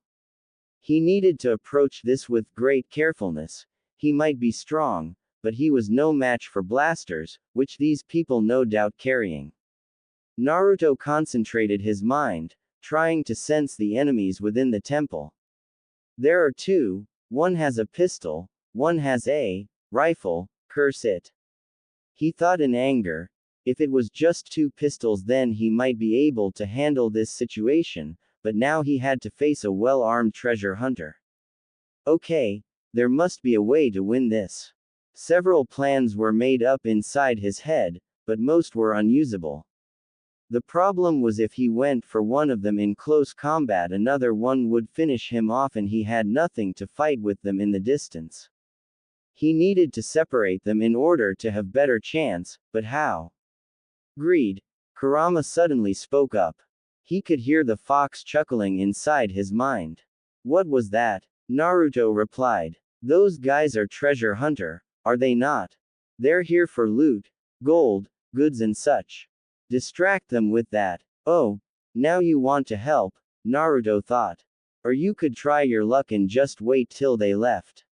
He needed to approach this with great carefulness. He might be strong, but he was no match for blasters, which these people no doubt carrying. Naruto concentrated his mind, trying to sense the enemies within the temple. There are 2, one has a pistol, one has a rifle, curse it. He thought in anger, if it was just 2 pistols then he might be able to handle this situation, but now he had to face a well-armed treasure hunter. Okay, there must be a way to win this. Several plans were made up inside his head, but most were unusable. The problem was if he went for one of them in close combat another one would finish him off and he had nothing to fight with them in the distance. He needed to separate them in order to have better chance, but how? Greed. Kurama suddenly spoke up. He could hear the fox chuckling inside his mind. What was that? Naruto replied. Those guys are treasure hunter, are they not? They're here for loot, gold, goods and such. Distract them with that. Oh, now you want to help, Naruto thought. Or you could try your luck and just wait till they left.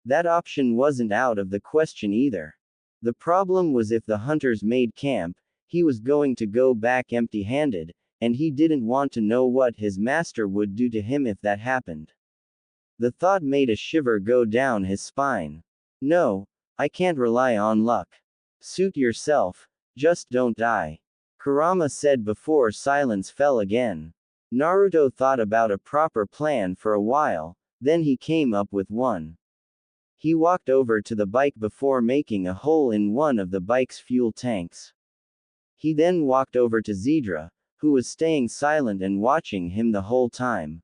That option wasn't out of the question either. The problem was if the hunters made camp, he was going to go back empty-handed, and he didn't want to know what his master would do to him if that happened. The thought made a shiver go down his spine. No, I can't rely on luck. Suit yourself, just don't die. Kurama said before silence fell again. Naruto thought about a proper plan for a while, then he came up with one. He walked over to the bike before making a hole in one of the bike's fuel tanks. He then walked over to Zedra, who was staying silent and watching him the whole time.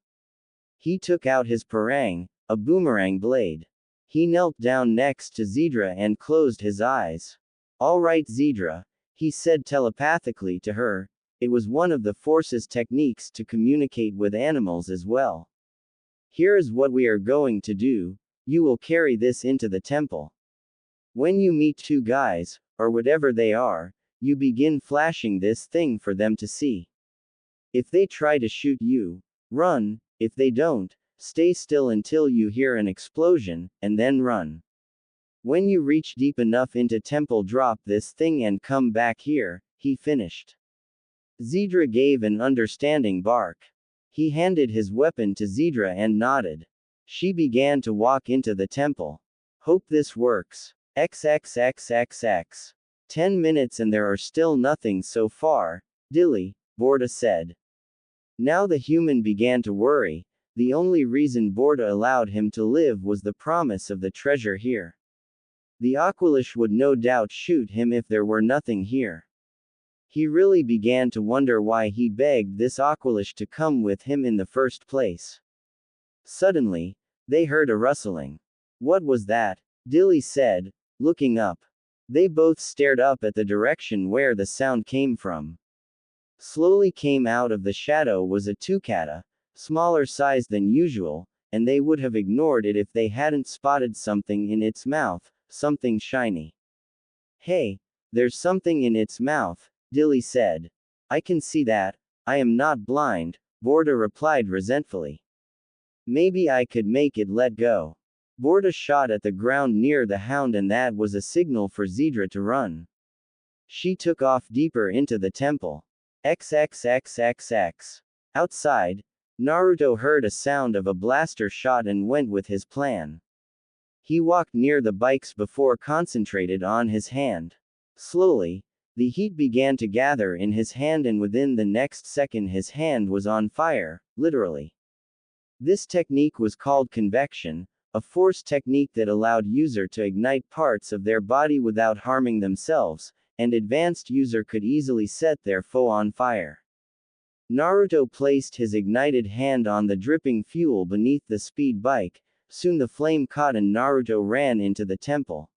He took out his parang, a boomerang blade. He knelt down next to Zedra and closed his eyes. All right, Zedra, he said telepathically to her. It was one of the Force's techniques to communicate with animals as well. Here is what we are going to do. You will carry this into the temple. When you meet 2 guys, or whatever they are, you begin flashing this thing for them to see. If they try to shoot you, run. If they don't, stay still until you hear an explosion, and then run. When you reach deep enough into temple, drop this thing and come back here, he finished. Zedra gave an understanding bark. He handed his weapon to Zedra and nodded. She began to walk into the temple. Hope this works. XXXXX. 10 minutes and there are still nothing so far, Dilly, Borda said. Now the human began to worry. The only reason Borda allowed him to live was the promise of the treasure here. The Aqualish would no doubt shoot him if there were nothing here. He really began to wonder why he begged this Aqualish to come with him in the first place. Suddenly, they heard a rustling. What was that? Dilly said, looking up. They both stared up at the direction where the sound came from. Slowly came out of the shadow was a Tukata, smaller size than usual, and they would have ignored it if they hadn't spotted something in its mouth, something shiny. Hey, there's something in its mouth, Dilly said. I can see that. I am not blind, Borda replied resentfully. Maybe I could make it let go. Borda shot at the ground near the hound, and that was a signal for Zidra to run. She took off deeper into the temple. XXXXX. Outside, Naruto heard a sound of a blaster shot and went with his plan. He walked near the bikes before concentrated on his hand. Slowly, the heat began to gather in his hand, and within the next second his hand was on fire, literally. This technique was called convection, a force technique that allowed user to ignite parts of their body without harming themselves, and advanced user could easily set their foe on fire. Naruto placed his ignited hand on the dripping fuel beneath the speed bike. Soon the flame caught and Naruto ran into the temple.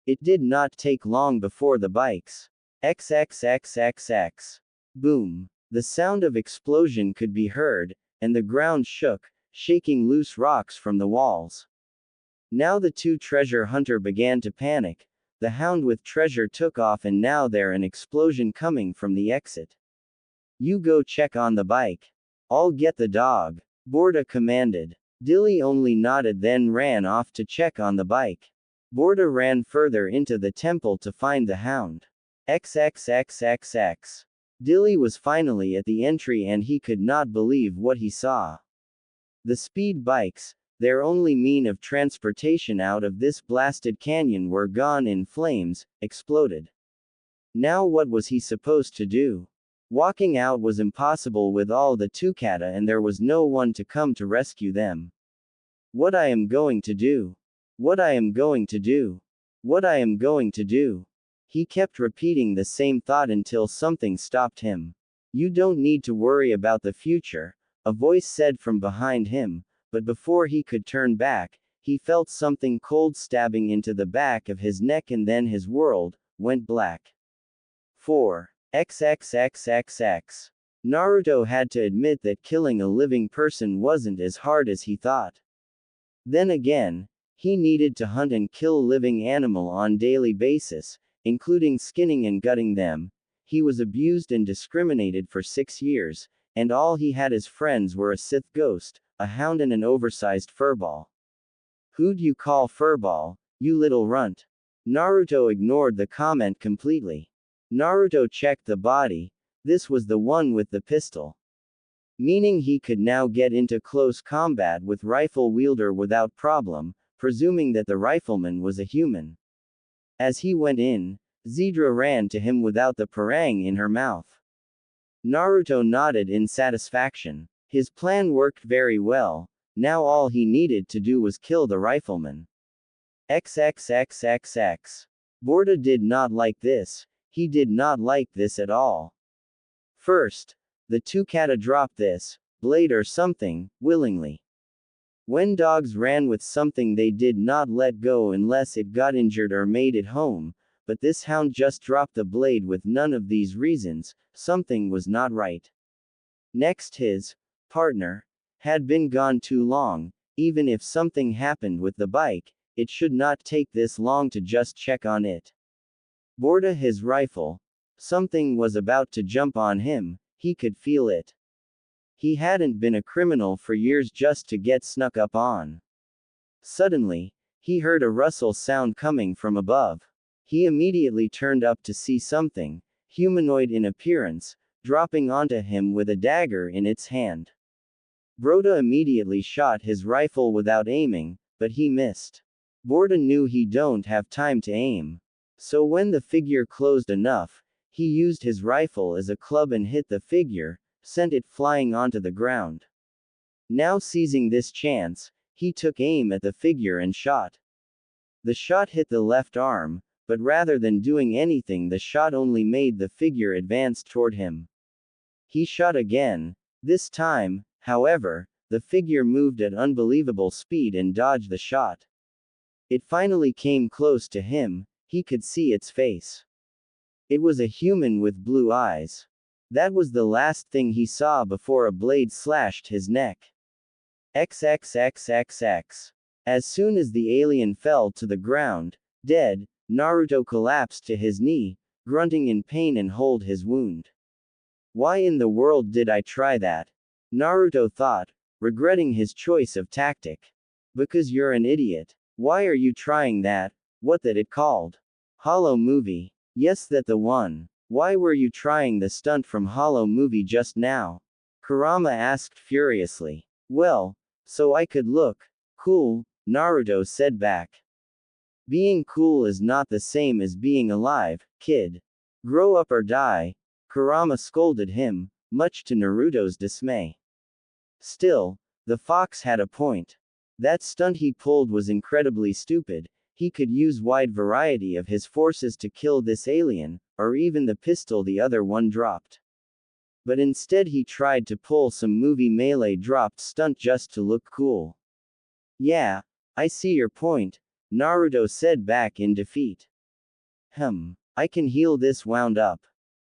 It did not take long before the bikes. XXXXX. Boom. The sound of explosion could be heard, and the ground shook, shaking loose rocks from the walls. Now the two treasure hunter began to panic. The hound with treasure took off, and now there an explosion coming from the exit. You go check on the bike. I'll get the dog. Borda commanded. Dilly only nodded, then ran off to check on the bike. Borda ran further into the temple to find the hound. XXXXX. Dilly was finally at the entry and he could not believe what he saw. The speed bikes, their only mean of transportation out of this blasted canyon, were gone in flames, exploded. Now what was he supposed to do? Walking out was impossible with all the Tukata, and there was no one to come to rescue them. What I am going to do? What I am going to do? What I am going to do? He kept repeating the same thought until something stopped him. You don't need to worry about the future, a voice said from behind him, but before he could turn back, he felt something cold stabbing into the back of his neck, and then his world went black. 4. XXXXX. Naruto had to admit that killing a living person wasn't as hard as he thought. Then again, he needed to hunt and kill living animal on daily basis, including skinning and gutting them. He was abused and discriminated for 6 years, and all he had as friends were a Sith ghost, a hound, and an oversized furball. Who'd you call furball, you little runt? Naruto ignored the comment completely. Naruto checked the body. This was the one with the pistol. Meaning he could now get into close combat with rifle wielder without problem, presuming that the rifleman was a human. As he went in, Zidra ran to him without the parang in her mouth. Naruto nodded in satisfaction. His plan worked very well. Now all he needed to do was kill the rifleman. XXXXX. Borda did not like this. He did not like this at all. First, the Tukata dropped this blade or something, willingly. When dogs ran with something, they did not let go unless it got injured or made it home, but this hound just dropped the blade with none of these reasons. Something was not right. Next, his partner had been gone too long. Even if something happened with the bike, it should not take this long to just check on it. Borda his rifle. Something was about to jump on him, he could feel it. He hadn't been a criminal for years just to get snuck up on. Suddenly, he heard a rustle sound coming from above. He immediately turned up to see something, humanoid in appearance, dropping onto him with a dagger in its hand. Borda immediately shot his rifle without aiming, but he missed. Borda knew he don't have time to aim. So when the figure closed enough, he used his rifle as a club and hit the figure, sent it flying onto the ground. Now seizing this chance, he took aim at the figure and shot. The shot hit the left arm, but rather than doing anything, the shot only made the figure advance toward him. He shot again. This time, however, the figure moved at unbelievable speed and dodged the shot. It finally came close to him. He could see its face. It was a human with blue eyes. That was the last thing he saw before a blade slashed his neck. XXXXX. As soon as the alien fell to the ground, dead, Naruto collapsed to his knee, grunting in pain and hold his wound. Why in the world did I try that? Naruto thought, regretting his choice of tactic. Because you're an idiot. Why are you trying that? What that it called? Hollow movie. Yes, that the one. Why were you trying the stunt from Hollow movie just now? Kurama asked furiously. Well, so I could look cool, Naruto said back. Being cool is not the same as being alive, kid. Grow up or die, Kurama scolded him, much to Naruto's dismay. Still, the fox had a point. That stunt he pulled was incredibly stupid. He could use wide variety of his forces to kill this alien, or even the pistol the other one dropped. But instead he tried to pull some movie melee dropped stunt just to look cool. Yeah, I see your point, Naruto said back in defeat. I can heal this wound up.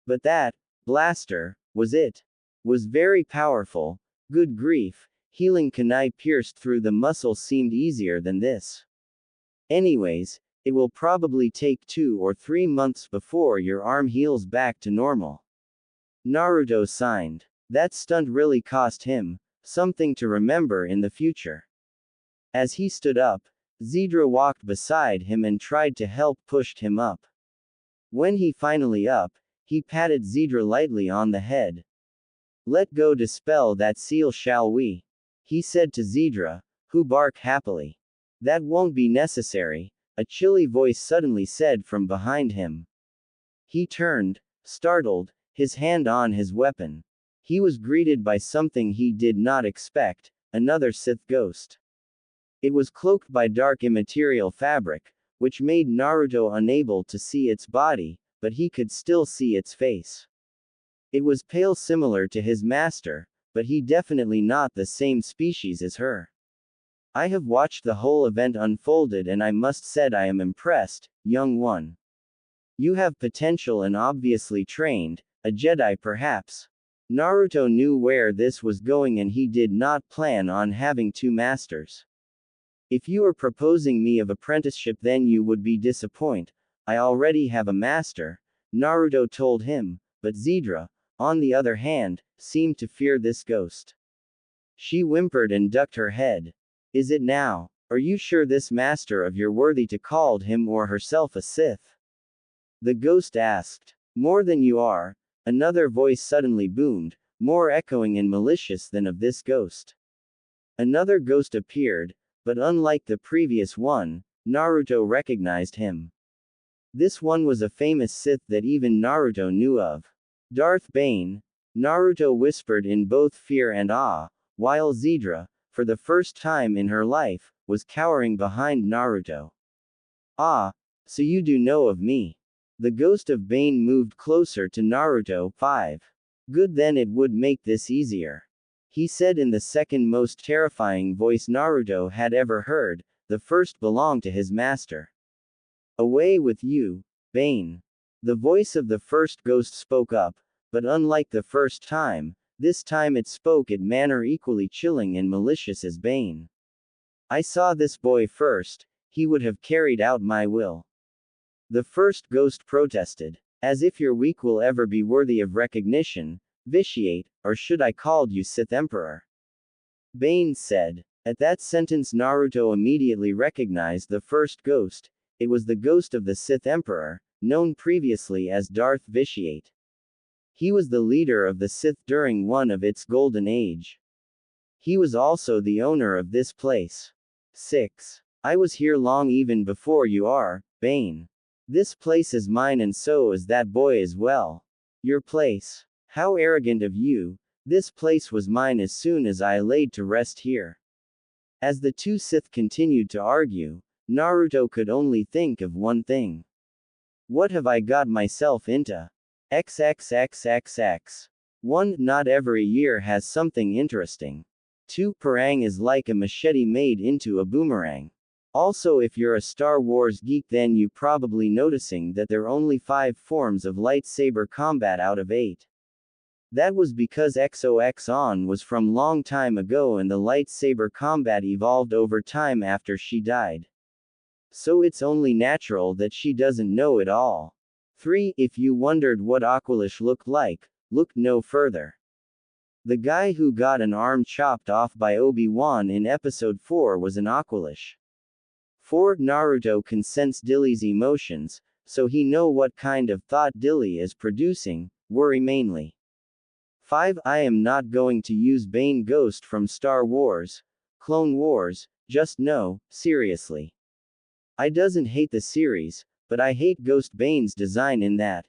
But that blaster was very powerful. Good grief, healing kunai pierced through the muscle seemed easier than this. Anyways, it will probably take 2 or 3 months before your arm heals back to normal. Naruto signed. That stunt really cost him something to remember in the future. As he stood up, Zidra walked beside him and tried to help push him up. When he finally up, he patted Zidra lightly on the head. Let go dispel that seal shall we? He said to Zidra, who barked happily. That won't be necessary, a chilly voice suddenly said from behind him. He turned, startled, his hand on his weapon. He was greeted by something he did not expect, another Sith ghost. It was cloaked by dark immaterial fabric, which made Naruto unable to see its body, but he could still see its face. It was pale similar to his master, but he definitely not the same species as her. I have watched the whole event unfolded and I must said I am impressed, young one. You have potential and obviously trained, a Jedi perhaps. Naruto knew where this was going and he did not plan on having 2 masters. If you are proposing me of apprenticeship then you would be disappointed. I already have a master, Naruto told him, but Zidra, on the other hand, seemed to fear this ghost. She whimpered and ducked her head. Is it now? Are you sure this master of your worthy to called him or herself a Sith? The ghost asked. More than you are, another voice suddenly boomed, more echoing and malicious than of this ghost. Another ghost appeared, but unlike the previous one, Naruto recognized him. This one was a famous Sith that even Naruto knew of. Darth Bane, Naruto whispered in both fear and awe, while Zidra, for the first time in her life, was cowering behind Naruto. Ah, so you do know of me. The ghost of Bane moved closer to Naruto. 5. Good, then it would make this easier. He said in the second most terrifying voice Naruto had ever heard, the first belonged to his master. Away with you, Bane. The voice of the first ghost spoke up, but unlike the first time, this time it spoke in manner equally chilling and malicious as Bane. I saw this boy first, he would have carried out my will. The first ghost protested. As if your weak will ever be worthy of recognition, vitiate, or should I called you Sith Emperor? Bane said. At that sentence Naruto immediately recognized the first ghost, it was the ghost of the Sith Emperor, known previously as Darth Vitiate. He was the leader of the Sith during one of its golden age. He was also the owner of this place. 6. I was here long even before you are, Bane. This place is mine and so is that boy as well. Your place. How arrogant of you, this place was mine as soon as I laid to rest here. As the 2 Sith continued to argue, Naruto could only think of one thing. What have I got myself into? XXXXX. 1. Not every year has something interesting. 2. Parang is like a machete made into a boomerang. Also, if you're a Star Wars geek then you probably noticing that there are only 5 forms of lightsaber combat out of 8. That was because XOXON was from long time ago and the lightsaber combat evolved over time after she died. So it's only natural that she doesn't know it all. 3. If you wondered what Aqualish looked like, look no further. The guy who got an arm chopped off by Obi-Wan in episode 4 was an Aqualish. 4. Naruto can sense Dilly's emotions, so he know what kind of thought Dilly is producing, worry mainly. 5. I am not going to use Bane Ghost from Star Wars, Clone Wars, just no, seriously. I doesn't hate the series, but I hate Ghost Bane's design in that.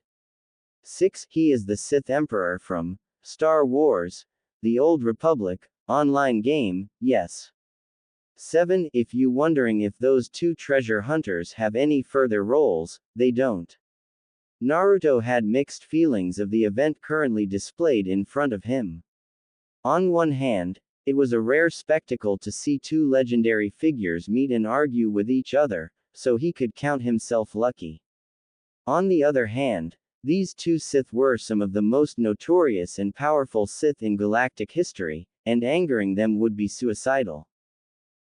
6. He is the Sith Emperor from Star Wars, The Old Republic, online game, yes. 7. If you wondering if those two treasure hunters have any further roles, they don't. Naruto had mixed feelings of the event currently displayed in front of him. On one hand, it was a rare spectacle to see two legendary figures meet and argue with each other, so he could count himself lucky. On the other hand, these two Sith were some of the most notorious and powerful Sith in galactic history, and angering them would be suicidal.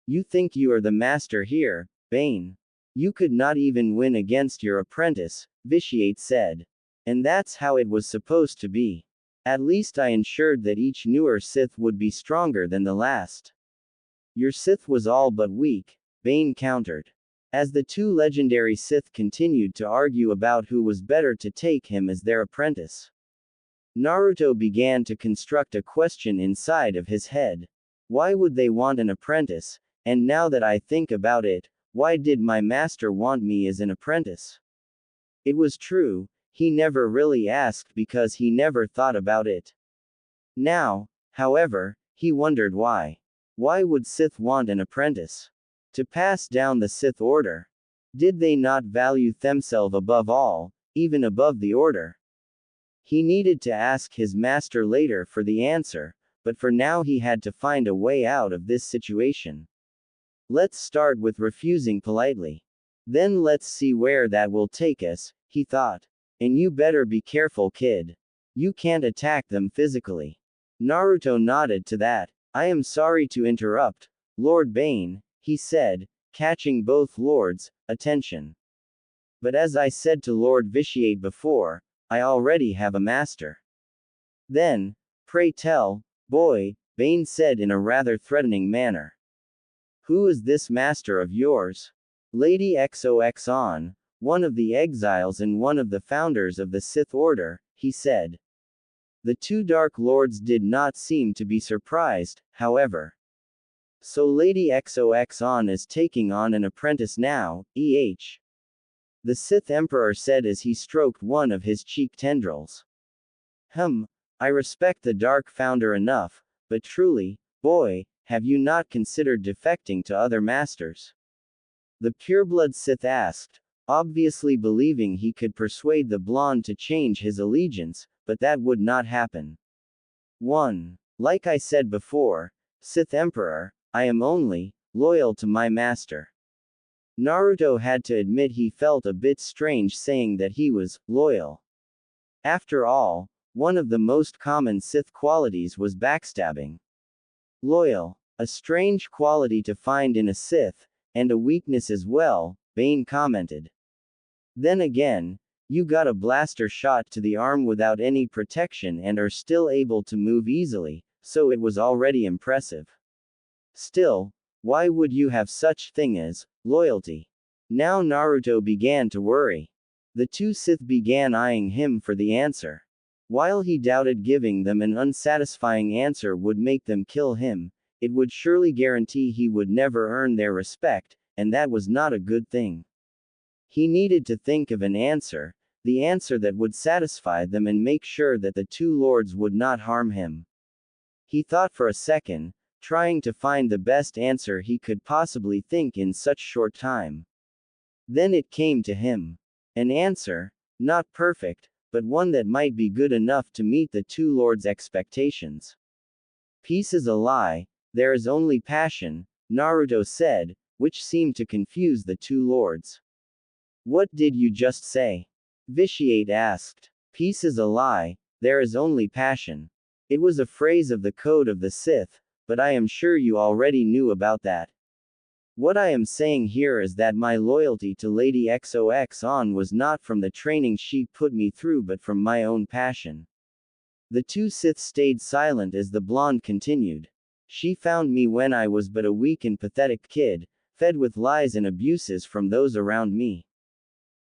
You think you are the master here, Bane? You could not even win against your apprentice, Vitiate said. And that's how it was supposed to be. At least I ensured that each newer Sith would be stronger than the last. Your Sith was all but weak, Bane countered. As the two legendary Sith continued to argue about who was better to take him as their apprentice, Naruto began to construct a question inside of his head. Why would they want an apprentice? And now that I think about it, why did my master want me as an apprentice? It was true, he never really asked because he never thought about it. Now, however, he wondered why. Why would Sith want an apprentice? To pass down the Sith order. Did they not value themselves above all, even above the order? He needed to ask his master later for the answer, but for now he had to find a way out of this situation. Let's start with refusing politely. Then let's see where that will take us, he thought. And you better be careful, kid. You can't attack them physically. Naruto nodded to that. I am sorry to interrupt, Lord Bane, he said, catching both lords' attention. But as I said to Lord Vitiate before, I already have a master. Then, pray tell, boy, Bane said in a rather threatening manner. Who is this master of yours? Lady XOXon, one of the exiles and one of the founders of the Sith Order, he said. The two Dark Lords did not seem to be surprised, however. So Lady XOXon is taking on an apprentice now, eh? The Sith Emperor said as he stroked one of his cheek tendrils. I respect the Dark Founder enough, but truly, boy, have you not considered defecting to other masters? The pureblood Sith asked, obviously believing he could persuade the blonde to change his allegiance, but that would not happen. 1. Like I said before, Sith Emperor, I am only loyal to my master. Naruto had to admit he felt a bit strange saying that he was loyal. After all, one of the most common Sith qualities was backstabbing. Loyal, a strange quality to find in a Sith, and a weakness as well, Bane commented. Then again, you got a blaster shot to the arm without any protection and are still able to move easily, so it was already impressive. Still, why would you have such thing as loyalty? Now Naruto began to worry. The two Sith began eyeing him for the answer. While he doubted giving them an unsatisfying answer would make them kill him, it would surely guarantee he would never earn their respect, and that was not a good thing. He needed to think of an answer, the answer that would satisfy them and make sure that the two lords would not harm him. He thought for a second, trying to find the best answer he could possibly think in such short time. Then it came to him. An answer, not perfect, but one that might be good enough to meet the two lords' expectations. Peace is a lie, there is only passion, Naruto said, which seemed to confuse the two lords. What did you just say? Vitiate asked. Peace is a lie, there is only passion. It was a phrase of the code of the Sith, but I am sure you already knew about that. What I am saying here is that my loyalty to Lady XOXon was not from the training she put me through but from my own passion. The two Siths stayed silent as the blonde continued. She found me when I was but a weak and pathetic kid, fed with lies and abuses from those around me.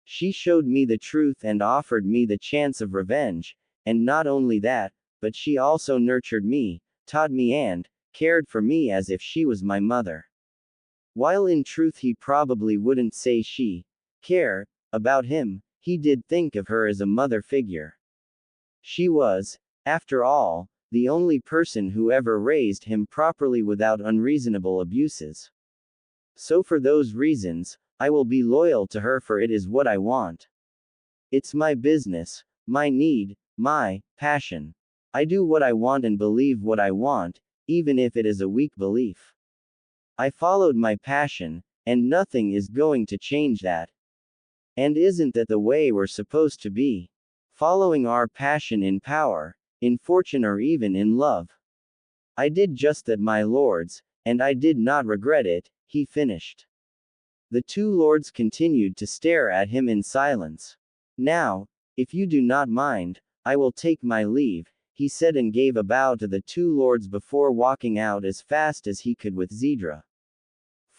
She showed me the truth and offered me the chance of revenge, and not only that, but she also nurtured me, taught me and cared for me as if she was my mother. While in truth he probably wouldn't say she care about him, he did think of her as a mother figure. She was, after all, the only person who ever raised him properly without unreasonable abuses. So for those reasons, I will be loyal to her, for it is what I want. It's my business, my need, my passion. I do what I want and believe what I want, even if it is a weak belief. I followed my passion, and nothing is going to change that. And isn't that the way we're supposed to be? Following our passion in power, in fortune, or even in love. I did just that, my lords, and I did not regret it, he finished. The two lords continued to stare at him in silence. Now, if you do not mind, I will take my leave, he said, and gave a bow to the two lords before walking out as fast as he could with Zidra.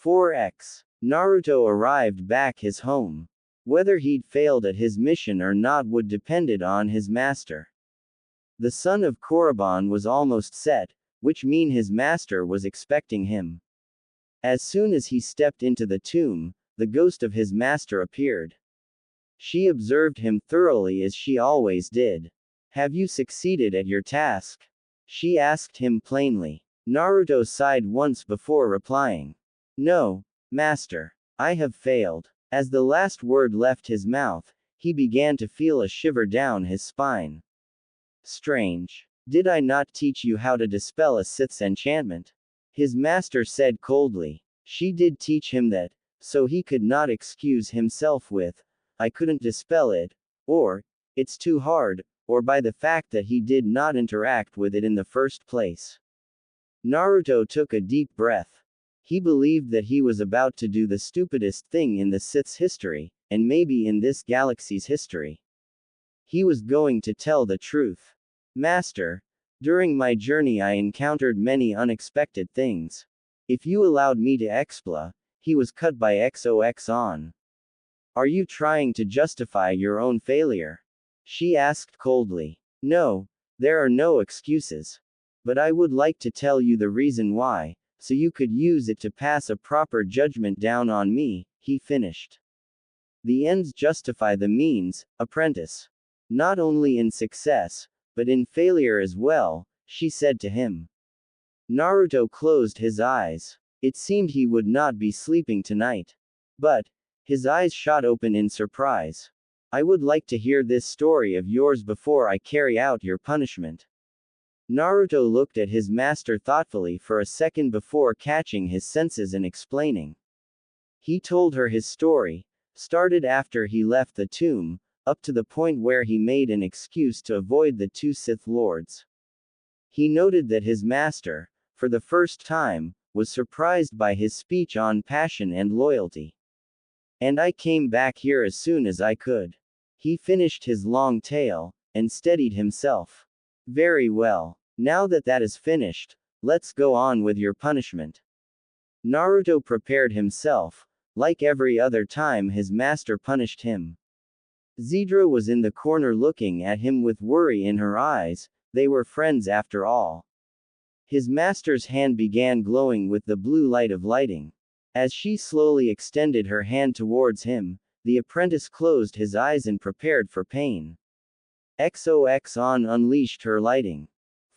4x. Naruto arrived back his home. Whether he'd failed at his mission or not would depended on his master. The sun of Korriban was almost set, which mean his master was expecting him. As soon as he stepped into the tomb, the ghost of his master appeared. She observed him thoroughly as she always did. Have you succeeded at your task? She asked him plainly. Naruto sighed once before replying. No, master. I have failed. As the last word left his mouth, he began to feel a shiver down his spine. Strange. Did I not teach you how to dispel a Sith's enchantment? His master said coldly. She did teach him that, so he could not excuse himself with, I couldn't dispel it, or, it's too hard, or by the fact that he did not interact with it in the first place. Naruto took a deep breath. He believed that he was about to do the stupidest thing in the Sith's history, and maybe in this galaxy's history. He was going to tell the truth. Master, during my journey I encountered many unexpected things. If you allowed me to explain, he was cut by XOX on. Are you trying to justify your own failure? She asked coldly. No, there are no excuses. But I would like to tell you the reason why, so you could use it to pass a proper judgment down on me, he finished. The ends justify the means, apprentice. Not only in success, but in failure as well, she said to him. Naruto closed his eyes. It seemed he would not be sleeping tonight. But, his eyes shot open in surprise. I would like to hear this story of yours before I carry out your punishment. Naruto looked at his master thoughtfully for a second before catching his senses and explaining. He told her his story, started after he left the tomb, up to the point where he made an excuse to avoid the two Sith lords. He noted that his master, for the first time, was surprised by his speech on passion and loyalty. And I came back here as soon as I could. He finished his long tale, and steadied himself. Very well. Now that that is finished, let's go on with your punishment. Naruto prepared himself, like every other time his master punished him. Zidra was in the corner looking at him with worry in her eyes, they were friends after all. His master's hand began glowing with the blue light of lighting. As she slowly extended her hand towards him, the apprentice closed his eyes and prepared for pain. XOX on unleashed her lighting.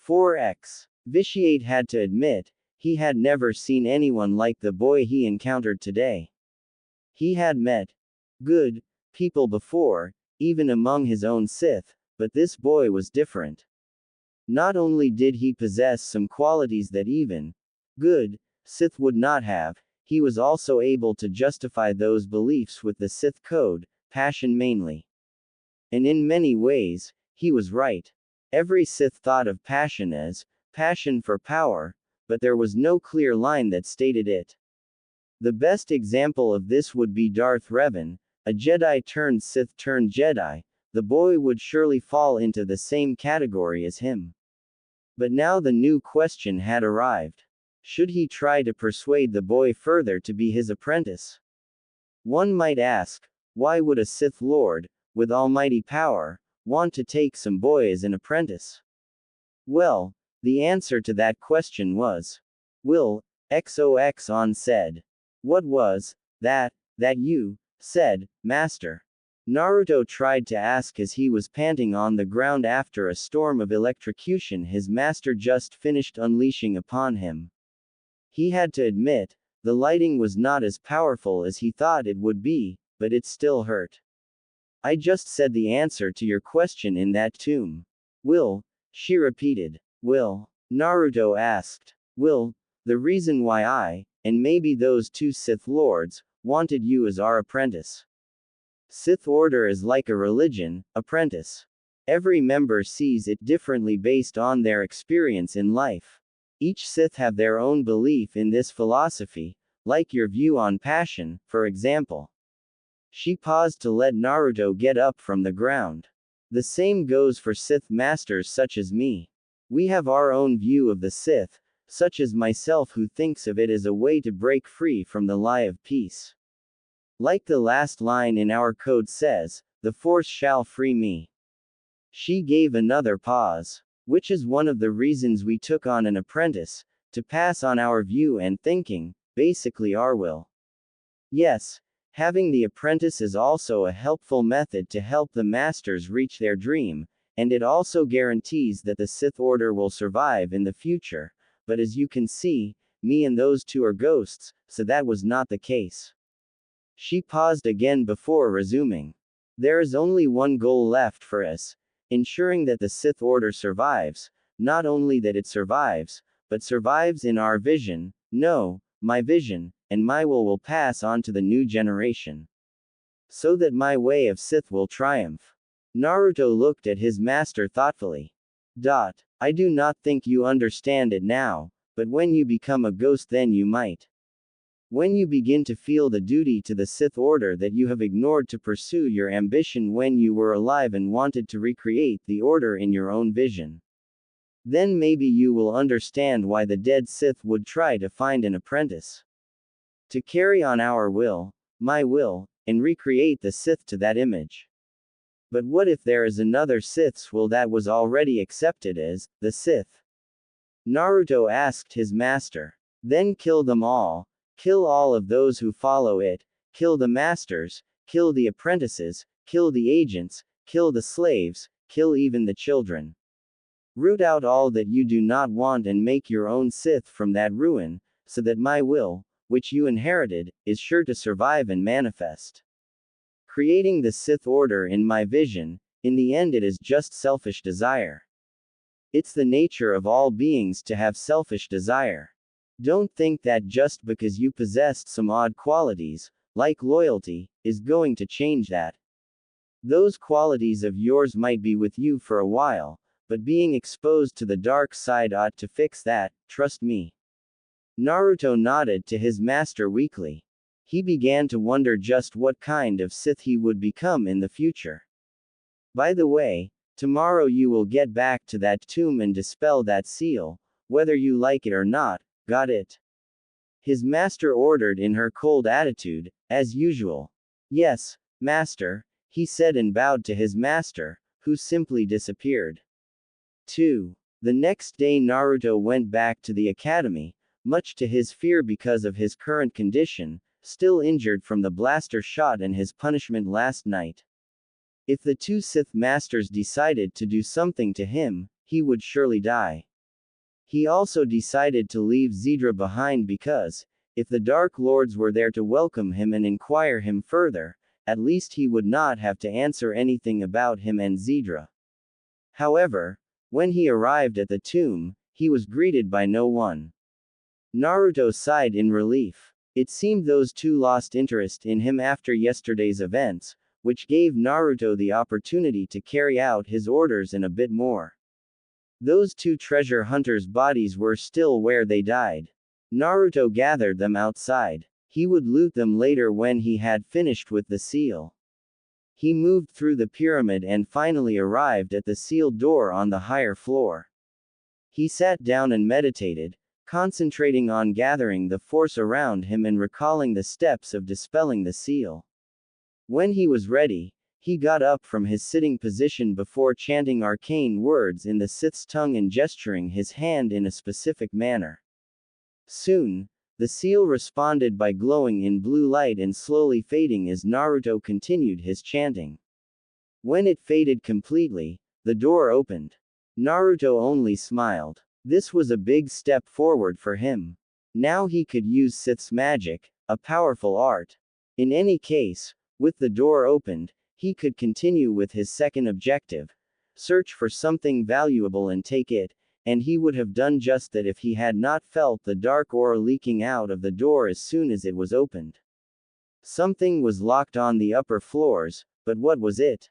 4x. Vitiate had to admit, he had never seen anyone like the boy he encountered today. He had met good people before, even among his own Sith, but this boy was different. Not only did he possess some qualities that even good Sith would not have, he was also able to justify those beliefs with the Sith code, passion mainly. And in many ways, he was right. Every Sith thought of passion as passion for power, but there was no clear line that stated it. The best example of this would be Darth Revan, a Jedi turned Sith turned Jedi, the boy would surely fall into the same category as him. But now the new question had arrived. Should he try to persuade the boy further to be his apprentice? One might ask, why would a Sith Lord, with almighty power, want to take some boy as an apprentice? Well, the answer to that question was, Will, XOXon said. What was that you said, Master? Naruto tried to ask as he was panting on the ground after a storm of electrocution his master just finished unleashing upon him. He had to admit, the lighting was not as powerful as he thought it would be, but it still hurt. I just said the answer to your question in that tomb. Will, she repeated. Will, Naruto asked. Will, the reason why I, and maybe those two Sith Lords, wanted you as our apprentice. Sith Order is like a religion, apprentice. Every member sees it differently based on their experience in life. Each Sith have their own belief in this philosophy, like your view on passion, for example. She paused to let Naruto get up from the ground. The same goes for Sith masters such as me. We have our own view of the Sith, such as myself who thinks of it as a way to break free from the lie of peace. Like the last line in our code says, the Force shall free me. She gave another pause. Which is one of the reasons we took on an apprentice, to pass on our view and thinking, basically our will. Yes, having the apprentice is also a helpful method to help the masters reach their dream, and it also guarantees that the Sith Order will survive in the future, but as you can see, me and those two are ghosts, so that was not the case. She paused again before resuming. There is only one goal left for us, ensuring that the Sith Order survives, not only that it survives, but survives in our vision, no, my vision, and my will pass on to the new generation. So that my way of Sith will triumph. Naruto looked at his master thoughtfully. I do not think you understand it now, but when you become a ghost then you might. When you begin to feel the duty to the Sith Order that you have ignored to pursue your ambition when you were alive and wanted to recreate the Order in your own vision. Then maybe you will understand why the dead Sith would try to find an apprentice. To carry on our will, my will, and recreate the Sith to that image. But what if there is another Sith's will that was already accepted as the Sith? Naruto asked his master. Then kill them all. Kill all of those who follow it, kill the masters, kill the apprentices, kill the agents, kill the slaves, kill even the children. Root out all that you do not want and make your own Sith from that ruin, so that my will, which you inherited, is sure to survive and manifest. Creating the Sith Order in my vision, in the end it is just selfish desire. It's the nature of all beings to have selfish desire. Don't think that just because you possessed some odd qualities, like loyalty, is going to change that. Those qualities of yours might be with you for a while, but being exposed to the dark side ought to fix that, trust me. Naruto nodded to his master weakly. He began to wonder just what kind of Sith he would become in the future. By the way, tomorrow you will get back to that tomb and dispel that seal, whether you like it or not. Got it? His master ordered in her cold attitude, as usual. Yes, master, he said and bowed to his master, who simply disappeared. 2. The next day Naruto went back to the academy, much to his fear because of his current condition, still injured from the blaster shot and his punishment last night. If the two Sith masters decided to do something to him, he would surely die. He also decided to leave Zedra behind because, if the Dark Lords were there to welcome him and inquire him further, at least he would not have to answer anything about him and Zedra. However, when he arrived at the tomb, he was greeted by no one. Naruto sighed in relief. It seemed those two lost interest in him after yesterday's events, which gave Naruto the opportunity to carry out his orders and a bit more. Those two treasure hunters' bodies were still where they died. Naruto gathered them outside. He would loot them later when he had finished with the seal. He moved through the pyramid and finally arrived at the sealed door on the higher floor. He sat down and meditated, concentrating on gathering the force around him and recalling the steps of dispelling the seal. When he was ready, he got up from his sitting position before chanting arcane words in the Sith's tongue and gesturing his hand in a specific manner. Soon, the seal responded by glowing in blue light and slowly fading as Naruto continued his chanting. When it faded completely, the door opened. Naruto only smiled. This was a big step forward for him. Now he could use Sith's magic, a powerful art. In any case, with the door opened, he could continue with his second objective: search for something valuable and take it, and he would have done just that if he had not felt the dark aura leaking out of the door as soon as it was opened. Something was locked on the upper floors, but what was it?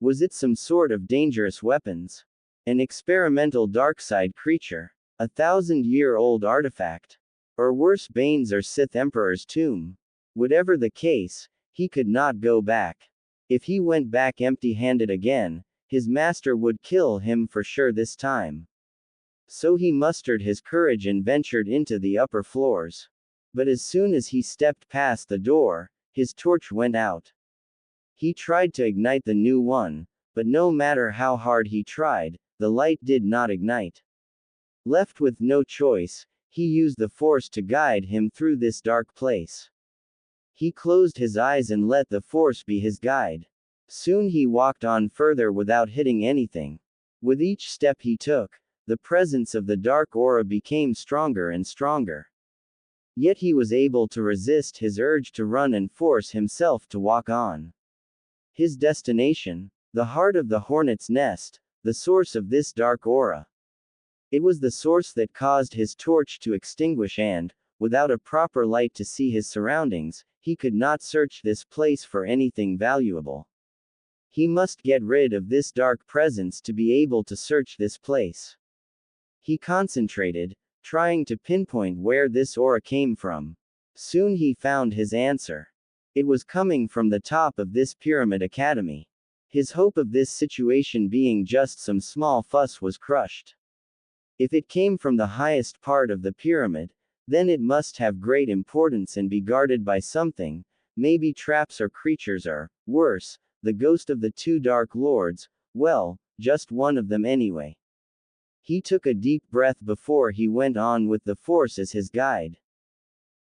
Was it some sort of dangerous weapons? An experimental darkside creature? A 1,000-year-old artifact? Or worse, Bane's or Sith Emperor's tomb? Whatever the case, he could not go back. If he went back empty-handed again, his master would kill him for sure this time. So he mustered his courage and ventured into the upper floors. But as soon as he stepped past the door, his torch went out. He tried to ignite the new one, but no matter how hard he tried, the light did not ignite. Left with no choice, he used the force to guide him through this dark place. He closed his eyes and let the force be his guide. Soon he walked on further without hitting anything. With each step he took, the presence of the dark aura became stronger and stronger. Yet he was able to resist his urge to run and force himself to walk on. His destination, the heart of the hornet's nest, the source of this dark aura. It was the source that caused his torch to extinguish and, without a proper light to see his surroundings, he could not search this place for anything valuable. He must get rid of this dark presence to be able to search this place. He concentrated, trying to pinpoint where this aura came from. Soon he found his answer. It was coming from the top of this pyramid academy. His hope of this situation being just some small fuss was crushed. If it came from the highest part of the pyramid, then it must have great importance and be guarded by something, maybe traps or creatures or, worse, the ghost of the two Dark Lords, well, just one of them anyway. He took a deep breath before he went on with the force as his guide.